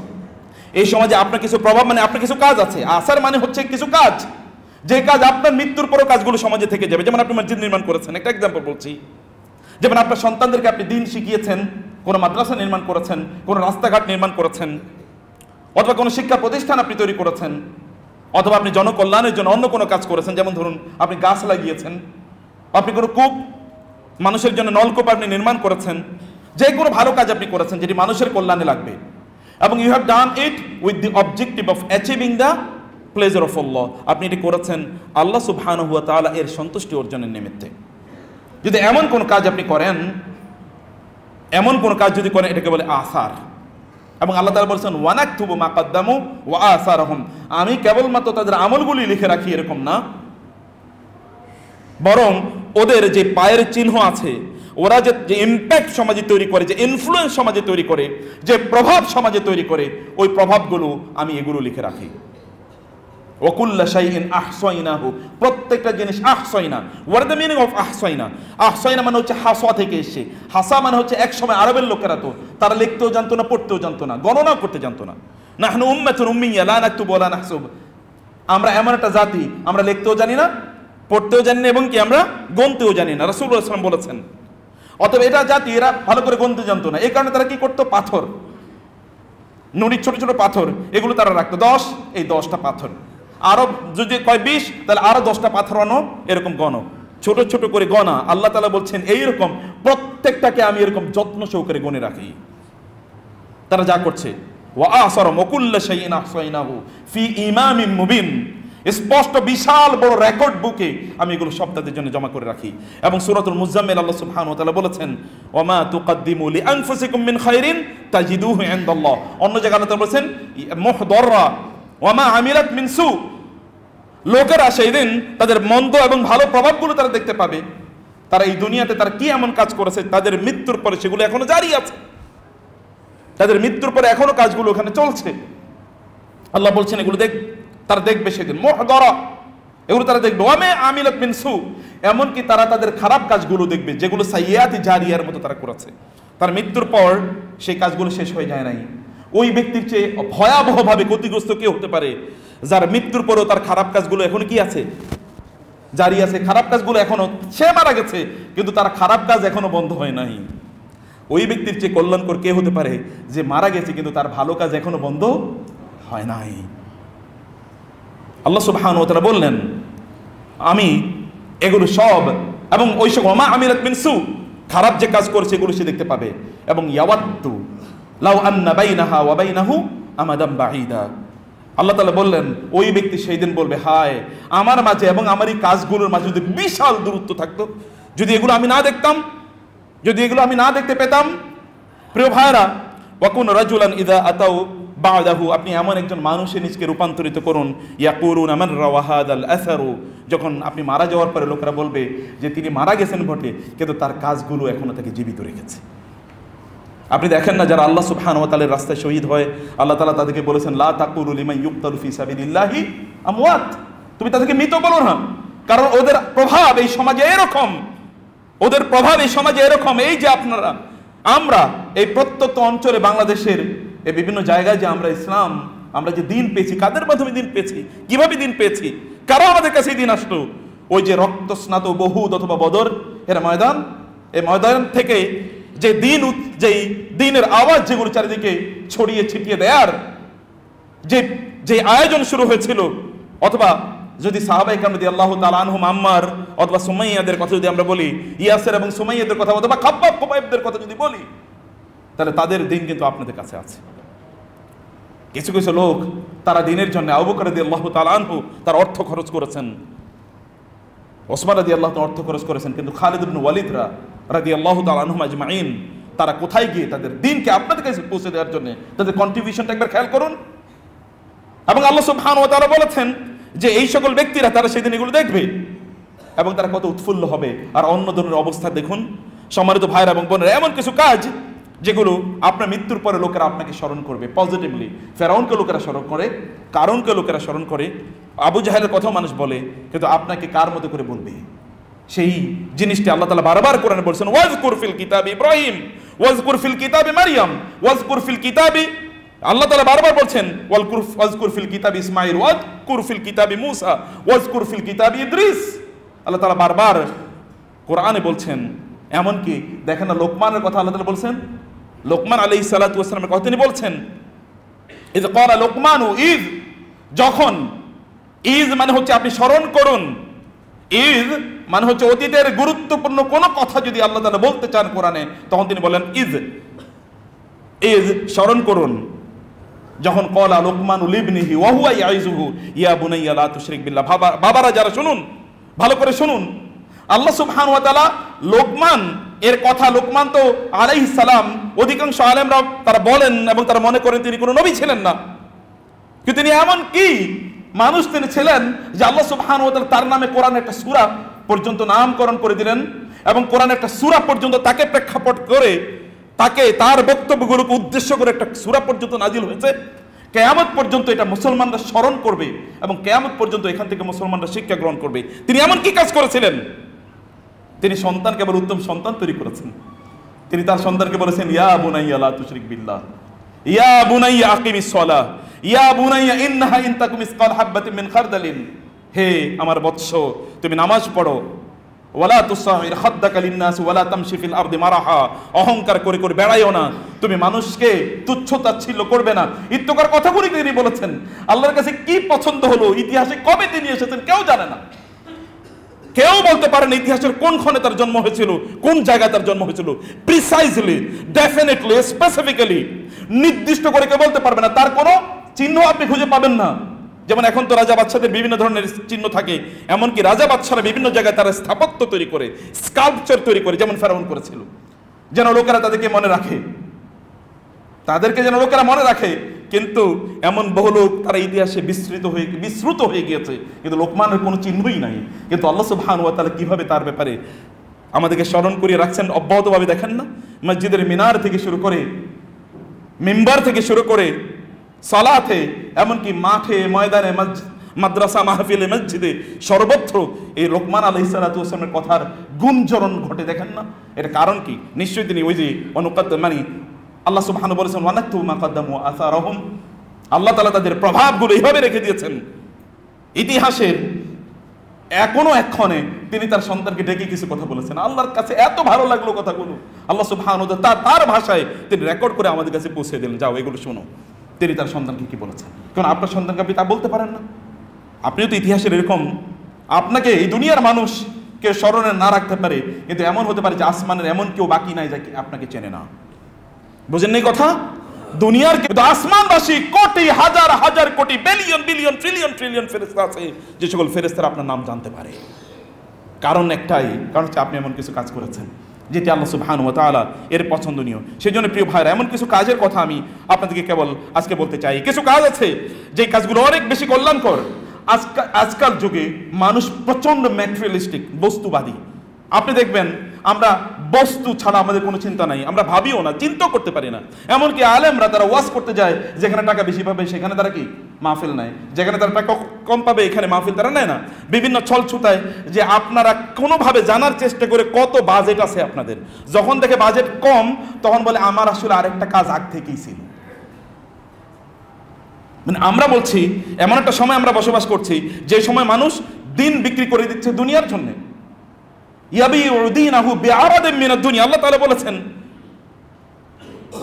এই সমাজে আপনার কিছু প্রভাব মানে আপনার কিছু কাজ আছে। আসার মানে হচ্ছে কিছু কাজ, যে কাজ আপনার মৃত্যুর পরও কাজগুলো সমাজে থেকে যাবে। যেমন আপনি মসজিদ নির্মাণ করেছেন, একটা এক্সাম্পল বলছি, যেমন আপনার সন্তানদেরকে আপনি দিন শিখিয়েছেন, কোনো মাদ্রাসা নির্মাণ করেছেন, কোনো রাস্তাঘাট নির্মাণ করেছেন, অথবা কোনো শিক্ষা প্রতিষ্ঠান আপনি তৈরি করেছেন, অথবা আপনি জনকল্যাণের জন্য অন্য কোনো কাজ করেছেন, যেমন ধরুন আপনি গাছ লাগিয়েছেন, আপনি কোনো কূপ, মানুষের জন্য নলকূপ আপনি নির্মাণ করেছেন, যে কোনো ভালো কাজ আপনি করেছেন যেটি মানুষের কল্যাণে লাগবে, এবং you have done it with the objective of achieving the pleasure of Allah, আপনি এটি করেছেন আল্লাহ সুবহানাহু ওয়া তাআলা এর সন্তুষ্টি অর্জনের নিমিত্তে। যদি এমন কোন কাজ আপনি করেন, এমন কোন কাজ যদি করেন, এটাকে বলে আসার। এবং আল্লাহ তাআলা বলেছেন ওয়া নাকতুবু মা কদ্দামু ওয়া আসারহুম, আমি কেবলমাত্র তাদের আমলগুলি লিখে রাখি এরকম না, বরং ওদের যে পায়ের চিহ্ন আছে, ওরা যে ইম্প্যাক্ট সমাজে তৈরি করে, যে ইনফ্লুয়েন্স সমাজে তৈরি করে, যে প্রভাব সমাজে তৈরি করে, ওই প্রভাবগুলো আমি এগুলো লিখে রাখি। ওয়াকুল্লা শাইইন আহসাইনাহু, প্রত্যেকটা জিনিস আহসাইনা। হোয়াট দ্য মিনিং অফ আহসাইনা? আহসাইনা মানে হচ্ছে হাসা থেকে এসে, হাসা মানে হচ্ছে এক সময় আরবের লোকেরা তো তারা লিখতেও জানতো না, পড়তেও জানতো না, গণনাও করতে জানতো না। নাহনু উম্মাতুন উম্মিয়া লা নাকতুবু ওয়া লা নাহসুব, আমরা এমন একটা জাতি, আমরা লিখতেও জানি না, পড়তেও জানি না, এবং কি আমরা গণতেও জানি না। রাসূলুল্লাহ সাল্লাল্লাহু আলাইহি ওয়াসাল্লাম বলেছেন অতএব এটা জাতি, এরা ভালো করে গণতে জানতো না, এই কারণে তারা কি করতো, পাথর, নুড়ির ছোট ছোট পাথর, এগুলো তারা রাখতো। 10, এই 10টা পাথর, আরো যদি কয় 20, তাহলে আরো 10টা পাথর আনো, এরকম গণো, ছোট ছোট করে গণা। আল্লাহ তাআলা বলছেন এইরকম প্রত্যেকটাকে আমি এরকম যত্ন সহকারে গণে রাখি। তারা যা করছে ওয়া আসারুম ওয়াকুল্লা শাইইন আহসাইনাহু ফি ইমামিন মুবিন, স্পষ্ট বিশাল বড় রেকর্ড বুকে আমি এগুলো সব তাদের জন্য জমা করে রাখি। এবং সূরাতুল মুজাম্মিল আল্লাহ সুবহানাহু ওয়া তাআলা বলেছেন ওয়া মা তুকদ্দিমু লিআনফুসিকুম মিন খাইরিন তাজিদুহু ইনদাল্লাহ, অন্য জায়গায় আল্লাহ তাআলা বলেছেন মুহদাররা ওয়া মা আমিলাত মিন সু, লোকেরা সেই দিন তাদের মন্দ এবং ভালো প্রভাবগুলো তারা দেখতে পাবে। তারা এই দুনিয়াতে তারা কি এমন কাজ করেছে, তাদের মৃত্যুর পরে সেগুলো এখনো জারি আছে, তাদের মৃত্যুর পরে এখনো কাজগুলো ওখানে চলছে। আল্লাহ বলছেন এগুলো তারা দেখবে সেদিন, মুহদারা, এগুলো তারা দেখবে। ওয়া মা আমিলাত মিন সু, এমনকি তারা তাদের খারাপ কাজগুলো দেখবে যেগুলো সাইয়্যাতি জারিয়ার মতো তারা করেছে। তার মৃত্যুর পর সেই কাজগুলো শেষ হয়ে যায় নাই। ওই ব্যক্তির চেয়ে ভয়াবহভাবে ক্ষতিগ্রস্ত কেউ হতে পারে যার মৃত্যুর পরেও তার খারাপ কাজগুলো এখনো কি আছে, জারি আছে। খারাপ কাজগুলো এখনো, সে মারা গেছে কিন্তু তার খারাপ কাজ এখনো বন্ধ হয় নাই। ওই ব্যক্তির চেয়ে কল্যাণকর কে হতে পারে যে মারা গেছে কিন্তু তার ভালো কাজ এখনো বন্ধ হয় নাই। আল্লাহ সুবহানাহু ওয়া তাআলা বললেন আমি এগুলো সব, এবং ওই সব ওয়া মা আমিলাত মিন সু, খারাপ যে কাজ করেছে এগুলো সে দেখতে পাবে। এবং ইয়াওয়াদ্দু লাউ আন্না বাইনাহা ওয়া বাইনাহু আমাদাম বাঈদা, আল্লাহ তাআলা বললেন ওই ব্যক্তি সেই দিন বলবে, হায় আমার মাঝে এবং আমার এই কাজগুলোর মাঝে যদি বিশাল দূরত্ব থাকতো, যদি এগুলো আমি না দেখতাম, যদি এগুলো আমি না দেখতে পেতাম। প্রিয় ভাইরা, ওয়াকুন রাজুলান ইদা আতাউ বাদাহু, আপনি এমন একজন মানুষে নিজকে রূপান্তরিত করুন, ইয়াকুলুনা মান রাওয়া হাদাল আসারু, যখন আপনি মারা যাওয়ার পরে লোকেরা বলবে যে তিনি মারা গেছেন বটে, কিন্তু তার কাজগুলো এখনো তাকে জীবিত রেখেছে। আপনি দেখেন না, যারা আল্লাহ সুবহানাহু ওয়া তাআলার রাস্তায় শহীদ হয়, আল্লাহ তাআলা তাদেরকে বলেছেন লা তাকুলু লিমান ইউকতালু ফি সাবিলিল্লাহি আমওয়াত, তুমি তাদেরকে মৃত বলো না, কারণ ওদের প্রভাব এই সমাজে এরকম, ওদের প্রভাব এই সমাজে এরকম। এই যে আপনারা, আমরা এই প্রত্যন্ত অঞ্চলে বাংলাদেশের এই বিভিন্ন জায়গায় যে আমরা ইসলাম, আমরা যে দিন পেয়েছি, কাদের মাধ্যমে দিন পেয়েছি, কিভাবে দিন পেয়েছি, কারা আমাদের কাছে দিন আসলো? ওই যে রক্তস্নাত বহুদ অথবা বদর এর ময়দান, এই ময়দান থেকে যে দিন, যেই দিনের আওয়াজ যেগুলো চারিদিকে ছড়িয়ে ছিটিয়ে দেয়ার যে আয়োজন শুরু হয়েছিল, অথবা যদি সাহাবায়ে কেরাম রাদিয়াল্লাহু তাআলা আনহুম আম্মার অথবা সুমাইয়াদের কথা যদি আমরা বলি, ইয়াসির এবং সুমাইয়াদের কথা অথবা খাব্বাব খুবাইবদের কথা যদি বলি, তাহলে তাদের দিন কিন্তু আপনাদের কাছে আছে। কিছু কিছু লোক তারা দিনের জন্য, আবু বকর রাদিয়াল্লাহু তাআলা আনহু তার অর্থ খরচ করেছেন, ওসমান রাদিয়াল্লাহু তাআলা অর্থ খরচ করেছেন, কিন্তু খালিদ ইবনে ওয়ালিদ রাদিয়াল্লাহু তাআলা আনহুম আজমাইন তারা কোথায় গিয়ে তাদের দিনকে আপনাদের কাছে পৌঁছে দেওয়ার জন্য তাদের কন্ট্রিবিউশনটা একবার খেয়াল করুন। এবং আল্লাহ সুবহানাহু ওয়া তাআলা বলেছেন যে এই সকল ব্যক্তিরা তারা সেদিন এগুলো দেখবে এবং তারা কত উৎফুল্ল হবে। আর অন্য ধরনের অবস্থা দেখুন সম্মানিত ভাইরা এবং বোনেরা, এমন কিছু কাজ যেগুলো আপনার মৃত্যুর পরে লোকেরা আপনাকে স্মরণ করবে পজিটিভলি। ফেরাউনকে লোকেরা স্মরণ করে, কারুনকে লোকেরা স্মরণ করে, আবু জাহেলের কথাও মানুষ বলে, কিন্তু আপনাকে কার মতো করে বলবে? সেই জিনিসটি আল্লাহ তাআলা বারবার কোরআনে বলছেন, ওয়াজকুর ফিল কিতাবি ইব্রাহিম ওয়াজকুর ফিল কিতাবি মারইয়াম ওয়াজকুর ফিল কিতাবি, আল্লাহ তাআলা বারবার বলছেন ওয়াজকুর ফিল কিতাবি ইসমাঈল ওয়াজকুর ফিল কিতাবি মূসা ওয়াজকুর ফিল কিতাবি ইদ্রিস। আল্লাহ তাআলা বারবার কোরআনে বলছেন। এমনকি দেখেন না, লোকমানের কথা আল্লাহ তাআলা বলছেন, লোকমান আলাইহিস সালাতু ওয়াস সালামের কথা তিনি বলছেন, ইয ক্বালা লোকমানু, ইয যখন, ইয মানে হচ্ছে আপনি স্মরণ করুন, ইয মানে হচ্ছে অতীতের গুরুত্বপূর্ণ কোন কথা যদি আল্লাহ তাআলা বলতে চান কোরআনে, তখন তিনি বলেন ইয স্মরণ করুন। যখন ক্বালা লোকমানু লিবনিহি ওয়া হুয়া ইয়াইযুহু ইয়া বুনাইয়া লা তুশরিক বিল্লাহ, বাবারা যারা শুনুন, ভালো করে শুনুন, আল্লাহ সুবহানাহু ওয়া তাআলা লোকমান এর কথা, লোকমান তো আলাইহিস সালাম, অধিকাংশ আলেমরা তারা বলেন এবং তারা মনে করেন তিনি কোনো নবী ছিলেন না, কিন্তু তিনি এমন কি মানুষ তিনি ছিলেন যে আল্লাহ সুবহানাহু ওয়া তাআলা তার নামে কোরআন একটা সূরা পর্যন্ত নামকরণ করে দিলেন এবং কোরআন একটা সূরা পর্যন্ত তাকে প্রেক্ষাপট করে, তাকে তার বক্তব্যগুলোকে উদ্দেশ্য করে একটা সূরা পর্যন্ত নাজিল হয়েছে। কিয়ামত পর্যন্ত এটা মুসলমানরা স্মরণ করবে এবং কিয়ামত পর্যন্ত এখান থেকে মুসলমানরা শিক্ষা গ্রহণ করবে। তিনি এমন কি কাজ করেছিলেন? তিনি সন্তানকে আবার উত্তম সন্তান তৈরি করেছেন। তিনি তার সন্তানকে বলেছেন, ইয়া বুনাইয়া লা তুশরিক বিল্লাহ, ইয়া বুনাইয়া আকিমিস সালাহ, ইয়া বুনাইয়া ইন্নাহা ইন তাকুম মিসকাল হাববাতিন মিন খারদালিন, হে আমার বৎস তুমি নামাজ পড়ো, ওয়ালা তুসাইর খাদ্দাকা লিন্নাস ওয়ালা তামশি ফিল আরদি মারাহা, অহংকার করে করে বেড়াইও না, তুমি মানুষকে তুচ্ছ তাচ্ছিল্য করবে না, ইত্যকার কথাগুলি তিনি বলেছেন। আল্লাহর কাছে কি পছন্দ হলো, ইতিহাসে কবে তিনি এসেছেন কেউ জানে না, কেউ বলতে পারে না ইতিহাসের কোন ক্ষণে তার জন্ম হয়েছিল, কোন জায়গায় তার জন্ম হয়েছিল, প্রিসাইজলি, ডেফিনেটলি, স্পেসিফিক্যালি নির্দিষ্ট করে কেউ বলতে পারবে না। তার কোনো চিহ্ন আপনি খুঁজে পাবেন না। যেমন এখন তো রাজা বাদশাদের বিভিন্ন ধরনের চিহ্ন থাকে, এমনকি রাজা বাদশারা বিভিন্ন জায়গায় তারা স্থাপত্য তৈরি করে, স্কাল্পচার তৈরি করে, যেমন ফেরাউন করেছিল, যেন লোকেরা তাদেরকে মনে রাখে, তাদেরকে যেন লোকেরা মনে রাখে। কিন্তু এমন বহু লোক তারা ইতিহাসে বিস্মৃত হয়ে গিয়েছে, কিন্তু লোকমানের কোনো চিহ্নই নাই। কিন্তু আল্লাহ সুবহানাহু ওয়া তাআলা কিভাবে তার ব্যাপারে আমাদেরকে স্মরণ করিয়ে রাখছেন অব্যাহতভাবে। দেখেন না, মসজিদের মিনার থেকে শুরু করে, মিম্বার থেকে শুরু করে, সালাতে, এমনকি মাঠে ময়দানে, মাদ্রাসা মাহফিলে, মসজিদে, সর্বত্র এই লোকমান আলাইহিস সালাতু ওয়াস সালামের কথার গুঞ্জরণ ঘটে। দেখেন না, এর কারণ কি? নিশ্চয়ই তিনি ওই যে মানে আল্লাহ সুবহানাহু বলেছেন, ওয়ানাকতুবু মা কাদ্দামু ওয়া আসারহুম, আল্লাহ তাআলা তাদের প্রভাবগুলো এইভাবে রেখে দিয়েছেন ইতিহাসের এখনো এক্ষণে। তিনি তার সন্তানকে ডেকে কিছু কথা বলেছেন, আল্লাহর কাছে এত ভালো লাগলো কথাগুলো, আল্লাহ সুবহানাহু ওয়া তাআলা তার ভাষায় তিনি রেকর্ড করে আমাদের কাছে পৌঁছে দিলেন, যাও এগুলো শোনো তিনি তার সন্তানকে কি বলেছেন। কারণ আপনার সন্তানকে আপনি তা বলতে পারেন না। আপনিও তো ইতিহাসের এরকম, আপনাকে এই দুনিয়ার মানুষ কেউ স্মরণে না রাখতে পারে, কিন্তু এমন হতে পারে যে আসমানের এমন কেউ বাকি নাই যাকে আপনাকে চেনে না। বুঝেন এই কথা? দুনিয়ার কিন্তু আসমানবাসী কোটি হাজার হাজার কোটি বিলিয়ন বিলিয়ন ট্রিলিয়ন ট্রিলিয়ন ফেরেশতা আছে, যে সকল ফেরেশতারা আপনার নাম জানতে পারে। কারণ একটাই, কারণ হচ্ছে আপনি এমন কিছু কাজ করেছেন যেটি আল্লাহ সুবহানাহু ওয়া তাআলা এর পছন্দনীয়। সেই জন্য প্রিয় ভাইরা, এমন কিছু কাজের কথা আমি আপনাদেরকে কেবল আজকে বলতে চাই। কিছু কাজ আছে যে কাজগুলো অনেক বেশি কল্যাণকর। আজকাল যুগে মানুষ প্রচন্ড ম্যাটেরিয়ালিস্টিক, বস্তুবাদী। আপনি দেখবেন আমরা বস্তু ছাড়া আমাদের কোনো চিন্তা নাই, আমরা ভাবিও না, চিন্তাও করতে পারি না। এমনকি আলেমরা তারা ওয়াজ করতে যায়, যেখানে টাকা বেশি পাবে সেখানে তারা কি মাহফিল নেয়, যেখানে তারা টাকা কম পাবে এখানে মাহফিল তারা নেয় না। বিভিন্ন ছল ছুতায় যে আপনারা কোনোভাবে জানার চেষ্টা করে কত বাজেট আছে আপনাদের, যখন দেখে বাজেট কম তখন বলে আমার আসলে আরেকটা কাজ আগ থেকেই ছিল। মানে আমরা বলছি এমন একটা সময় আমরা বসবাস করছি যে সময় মানুষ দিন বিক্রি করে দিচ্ছে দুনিয়ার জন্য। আল্লাহ তাআলা বলেছেন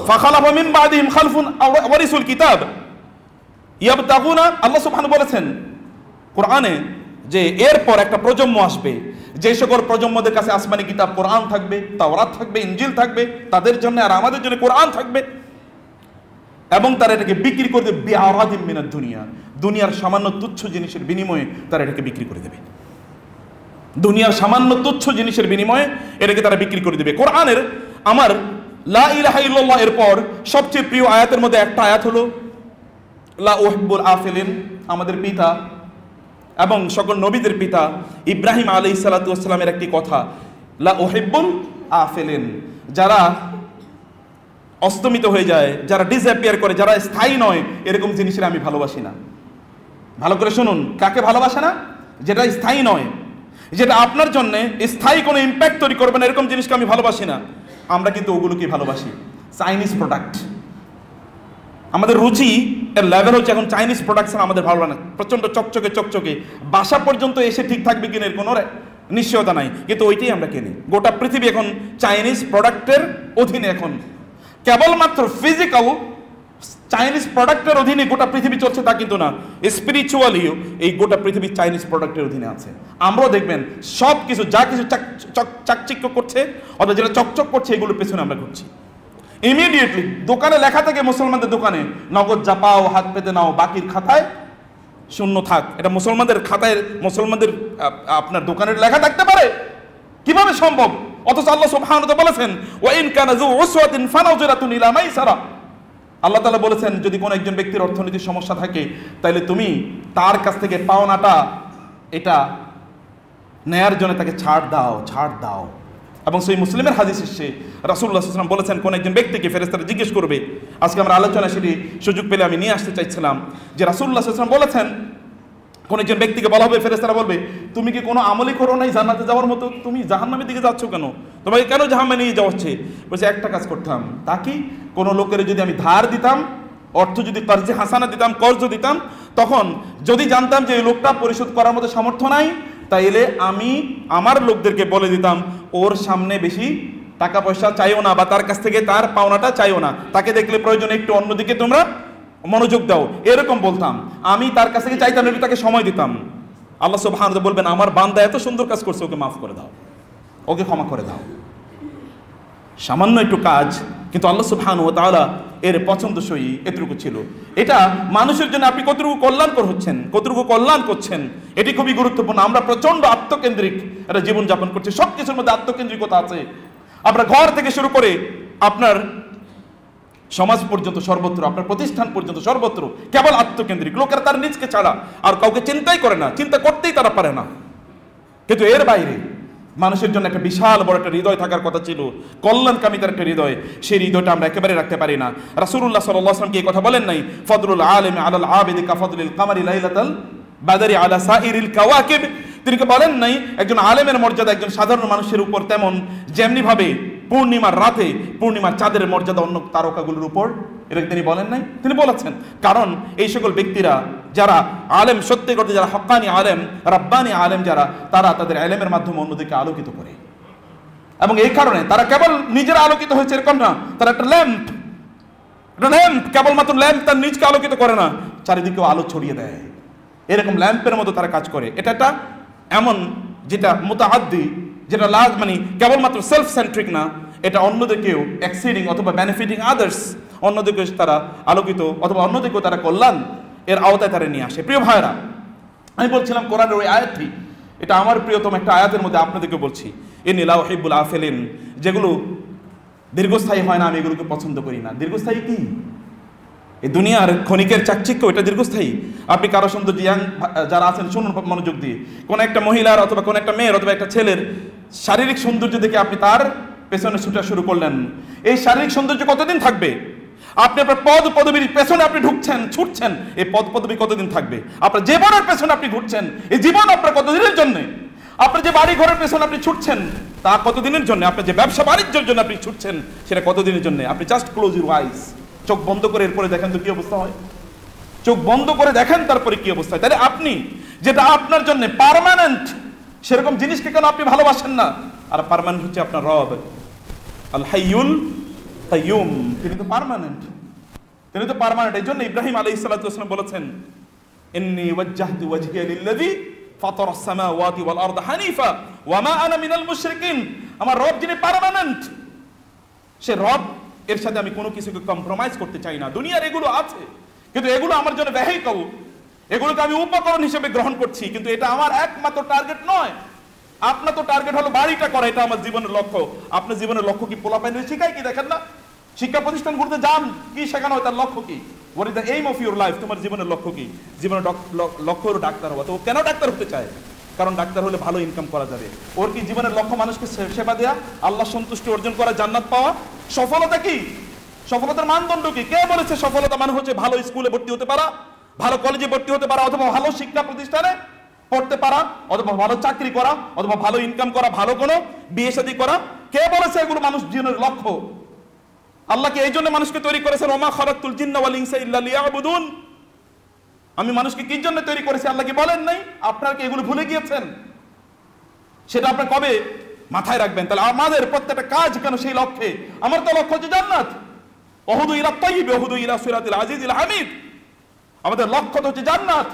ফাখালাফা মিন বাদিহিম খালফুন ওয়ারিসুল কিতাব ইয়াবতাগুনা, আল্লাহ সুবহানাহু বলেছেন কোরআনে যে এরপর একটা প্রজন্ম আসবে, যে সকল প্রজন্মদের কাছে আসমানি কিতাব কোরআন থাকবে, তাওরাত থাকবে, ইনজিল থাকবে তাদের জন্য, আর আমাদের জন্য কোরআন থাকবে, এবং তারা এটাকে বিক্রি করে দেবে বিআরাদিম মিনাদ দুনিয়া, দুনিয়ার সামান্য তুচ্ছ জিনিসের বিনিময়ে তারা এটাকে বিক্রি করে দেবে। দুনিয়ার সামান্য তুচ্ছ জিনিসের বিনিময়ে এটাকে তারা বিক্রি করে দেবে। কোরআনের আমার লা ইলাহা ইল্লাল্লাহ এর পর সবচেয়ে প্রিয় আয়াতের মধ্যে একটা আয়াত হলো লা উহিব্বুল আফিলিন, আমাদের পিতা এবং সকল নবীদের পিতা ইব্রাহিম আলাইহিস সালাতু ওয়াস সালামের একটি কথা, লা উহিব্বুল আফিলিন, যারা অস্তমিত হয়ে যায়, যারা ডিসঅ্যাপিয়ার করে, যারা স্থায়ী নয়, এরকম জিনিসের আমি ভালোবাসি না। ভালো করে শুনুন, কাকে ভালোবাসে না? যেটা স্থায়ী নয়, যেটা আপনার জন্য স্থায়ী কোনো ইম্প্যাক্ট তৈরি করবে না, এরকম জিনিসকে আমি ভালোবাসি না। আমরা কিন্তু ওগুলোকে ভালোবাসি, চাইনিজ প্রোডাক্ট। আমাদের রুচি এর লেভেল হচ্ছে এখন চাইনিজ প্রোডাকশন আমাদের ভালো লাগে না, প্রচণ্ড চকচকে চকচকে, বাসা পর্যন্ত এসে ঠিক থাকবে কিনা এর কোনো নিশ্চয়তা নাই, কিন্তু ওইটাই আমরা কিনি। গোটা পৃথিবী এখন চাইনিজ প্রোডাক্টের অধীনে, এখন কেবলমাত্র ফিজিক্যাল চাইনিজ প্রোডাক্টের অধীনে গোটা পৃথিবী চলছে তা কিন্তু না, স্পিরিচুয়ালিও এই গোটা পৃথিবী চাইনিজ প্রোডাক্টের অধীনে আছে। আমরাও দেখবেন সব কিছু, যা কিছু চাকচিক্য করছে অথবা যেটা চকচক করছে, এগুলোর পেছনে আমরা ঘুরছি। ইমিডিয়েটলি দোকানে লেখা থাকে, মুসলমানদের দোকানে নগদ যা পাও হাত পেতে নাও, বাকির খাতায় শূন্য থাক। এটা মুসলমানদের খাতায়, মুসলমানদের আপনার দোকানের লেখা থাকতে পারে? কিভাবে সম্ভব? অথচ আল্লাহ সুবহানাহু ওয়া তাআলা বলেছেন ওয়া ইন কানা যু উসওয়াতিন ফানাযিরাতুন ইলা মাইসারা, আল্লাহ তাআলা বলেছেন যদি কোনো একজন ব্যক্তির অর্থনৈতিক সমস্যা থাকে তাহলে তুমি তার কাছ থেকে পাওনাটা এটা নেয়ার জন্য তাকে ছাড় দাও, ছাড় দাও। এবং সেই মুসলিমের হাদিস এসেছে রাসূলুল্লাহ সাল্লাল্লাহু আলাইহি ওয়াসাল্লাম বলেছেন কোন একজন ব্যক্তিকে ফেরেশতারা জিজ্ঞেস করবে, আজকে আমরা আলোচনা সেটি সুযোগ পেলে আমি নিয়ে আসতে চাইছিলাম, যে রাসূলুল্লাহ সাল্লাল্লাহু আলাইহি ওয়াসাল্লাম বলেছেন কোন একজন ব্যক্তিকে বলা হবে, ফেরেশতারা বলবে তুমি কি কোনো আমলই করো নাই জান্নাতে যাওয়ার মতো, তুমি জাহান্নামের দিকে যাচ্ছ কেন, তোমাকে কেন জাহান্নামে নিয়ে যাওয়া হচ্ছে? বলছে একটা কাজ করতাম, তা কি? কোনো লোকের যদি আমি ধার দিতাম, অর্থ যদি কর্জে হাসানা দিতাম, কর্জ দিতাম, তখন যদি জানতাম যে এই লোকটা পরিশোধ করার মতো সামর্থ্য নাই, তাইলে আমি আমার লোকদেরকে বলে দিতাম ওর সামনে বেশি টাকা পয়সা চাইও না, বা তার কাছ থেকে তার পাওনাটা চাইও না, তাকে দেখলে প্রয়োজনে একটু অন্যদিকে তোমরা মনোযোগ দাও, এরকম বলতাম। আমি তার কাছ থেকে চাইতাম, একটু তাকে সময় দিতাম। আল্লাহ সুবহানাহু ওয়া তাআলা বলবেন আমার বান্দা এত সুন্দর কাজ করছে, ওকে মাফ করে দাও, ওকে ক্ষমা করে দাও। সামান্য একটু কাজ, কিন্তু আল্লাহ সুবহানাহু ওয়া তাআলা এর পছন্দসই এতটুকু ছিল। এটা মানুষের জন্য আপনি কতটুকু কল্যাণকর হচ্ছেন, কতটুকু কল্যাণ করছেন, এটি খুবই গুরুত্বপূর্ণ। আমরা প্রচন্ড আত্মকেন্দ্রিক একটা জীবনযাপন করছি, সব কিছুর মধ্যে আত্মকেন্দ্রিকতা আছে। আপনার ঘর থেকে শুরু করে আপনার সমাজ পর্যন্ত সর্বত্র, আপনার প্রতিষ্ঠান পর্যন্ত সর্বত্র কেবল আত্মকেন্দ্রিক। লোকেরা তার নিজকে ছাড়া আর কাউকে চিন্তাই করে না, চিন্তা করতেই তারা পারে না। কিন্তু এর বাইরে মানুষের জন্য একটা বিশাল বড় একটা হৃদয় থাকার কথা ছিল, কল্যাণকামিতার একটা হৃদয়, সেই হৃদয়টা আমরা একেবারে রাখতে পারি না। রাসূলুল্লাহ সাল্লাল্লাহু আলাইহি ওয়াসাল্লাম কি এই কথা বলেন নাই? ফদলুল আলিমি আলাল আবিদি কাফদলিল কামারি লাইলাতাল বাদরি আলা সাইরিল কাওয়াকিব। তিনি কি বলেন নাই একজন আলেমের মর্যাদা একজন সাধারণ মানুষের উপর তেমন, যেমনি ভাবে পূর্ণিমার রাতে পূর্ণিমার চাঁদের মর্যাদা অন্য তারকাগুলোর উপর? এটা তিনি বলেন নাই? তিনি বলেছেন। কারণ এই সকল ব্যক্তিরা যারা আলেম, সত্যি করতে যারা হক্কানি আলেম, রাব্বানি আলেম যারা, তারা তাদের আলেমের মাধ্যমে অন্যদিকে আলোকিত করে। এবং এই কারণে তারা কেবল নিজেরা আলোকিত হয়েছে এরকম না, তারা একটা ল্যাম্প, কেবলমাত্র ল্যাম্প তার নিজকে আলোকিত করে না, চারিদিকেও আলো ছড়িয়ে দেয়। এরকম ল্যাম্পের মতো তারা কাজ করে। এটা একটা এমন যেটা মুতাআদ্দি, যেটা মানে কেবলমাত্র সেলফ সেন্ট্রিক না, এটা অন্যদেরকেও এক্সিডিং অথবা বেনিফিটিং আদার্স, অন্যদিকে তারা আলোকিত অথবা অন্যদিকেও তারা কল্যাণ এর আওতায় তারা নিয়ে আসে। প্রিয় ভাইরা, আমি বলছিলাম কোরআনের ওই আয়াতটি, এটা আমার প্রিয়তম একটা আয়াতের মধ্যে আপনাদেরকে বলছি, ইন্নী লা উহিব্বুল আফিলিন, যেগুলো দীর্ঘস্থায়ী হয় না, আমি এগুলোকে পছন্দ করি না। দীর্ঘস্থায়ী কি? এই দুনিয়ার ক্ষণিকের চাকচিক্য, এটা দীর্ঘস্থায়ী? আপনি কারো সৌন্দর্য, ইয়াং যারা আছেন শুনুন মনোযোগ দিয়ে, কোন একটা মহিলার অথবা কোন একটা মেয়ের অথবা একটা ছেলের শারীরিক সৌন্দর্য দেখে আপনি তার পেছনে ছুটা শুরু করলেন, এই শারীরিক সৌন্দর্য কতদিন থাকবে? আপনি আপনার পদ পদবীর পেছনে আপনি ঢুকছেন, ছুটছেন, এই পদ পদবী কতদিন থাকবে? আপনার জীবনের পেছনে আপনি ঘুরছেন, এই জীবন আপনার কতদিনের জন্য? আপনার যে বাড়ি ঘরের পেছনে আপনি ছুটছেন, তা কতদিনের জন্য? আপনার যে ব্যবসা বাণিজ্যের জন্য আপনি ছুটছেন, সেটা কতদিনের জন্য? আপনি জাস্ট ক্লোজ ইউর আইস, চোখ বন্ধ করে এরপরে দেখেন তো কি অবস্থা হয়। চোখ বন্ধ করে দেখেন তারপরে কি অবস্থা হয়। তাহলে আপনি যেটা আপনার জন্য পার্মানেন্ট, সেরকম জিনিসকে কেন আপনি ভালোবাসেন না? আর পার্মানেন্ট হচ্ছে আপনার রব আল হাইয়ুল কাইয়ুম, তিনি তো পার্মানেন্ট, তিনি তো পার্মানেন্ট। এই জন্য ইব্রাহিম আলাইহিস সালাতু ওয়াস সালাম বলেছেন, ইন্নী ওয়াজ্জাহতু ওয়াজহিয়া লিল্লাযী ফাতারাস সামাওয়াতি ওয়াল আরদা হানিফা ওয়া মা আনা মিনাল মুশরিকিন। আমার রব যিনি পার্মানেন্ট, সে রব, এর সাথে আমি কোনো কিছুকে কম্প্রোমাইজ করতে চাই না। দুনিয়ার এগুলো আছে, কিন্তু এগুলো আমার জন্য ভেহিকল, এগুলোকে আমি উপকরণ হিসেবে গ্রহণ করছি, কিন্তু এটা আমার একমাত্র টার্গেট নয়। আপনার তো টার্গেট হলো বাড়িটা করা, এটা আমার জীবনের লক্ষ্য। আপনার জীবনের লক্ষ্য কি? পোলাপাইনের শিখায় কি? দেখেন না, শিক্ষা প্রতিষ্ঠানগুলোতে যান, কি শেখানো হয়? তার লক্ষ্য কি? What is the aim of your life? তোমার জীবনের লক্ষ্য কি? জীবনের লক্ষ্য হলো ডাক্তার হওয়া। তো ও কেন ডাক্তার হতে চায়? কারণ ডাক্তার হলে ভালো ইনকাম করা যাবে। ওর কি জীবনের লক্ষ্য মানুষকে সেবা দেয়া, আল্লাহ সন্তুষ্টি অর্জন করা, জান্নাত পাওয়া? সফলতা কি? সফলতার মানদণ্ড কি? কে বলেছে সফলতা মানে হচ্ছে ভালো স্কুলে ভর্তি হতে পারা, ভালো কলেজে ভর্তি হতে পারা, অথবা ভালো শিক্ষা প্রতিষ্ঠানে পড়তে পারা, অথবা ভালো চাকরি করা, অথবা ভালো ইনকাম করা, ভালো কোনো বিয়ে শাদী করা? কে বলেছে এগুলো মানুষ জীবনের লক্ষ্য? আল্লাহ কি এই জন্য মানুষকে তৈরি করেছেন, ওমা খালাকতুল জিন্না ওয়াল ইনসা ইল্লা লিয়াবুদুন? আমি মানুষকে কি জন্য তৈরি করেছি আল্লাহ কি বলেন নাই? আপনারা কি এগুলো ভুলে গিয়েছেন? সেটা আপনার কবে মাথায় রাখবেন। তাহলে আমাদের প্রত্যেকটা কাজ কেন সেই লক্ষ্যে? আমার তো লক্ষ্য হচ্ছে জান্নাত, ওহুদু ইলা তাইয়্যিব ওহুদু ইলা সিরাতিল আজিজিল হামিদ। আমাদের লক্ষ্য তো হচ্ছে জান্নাত।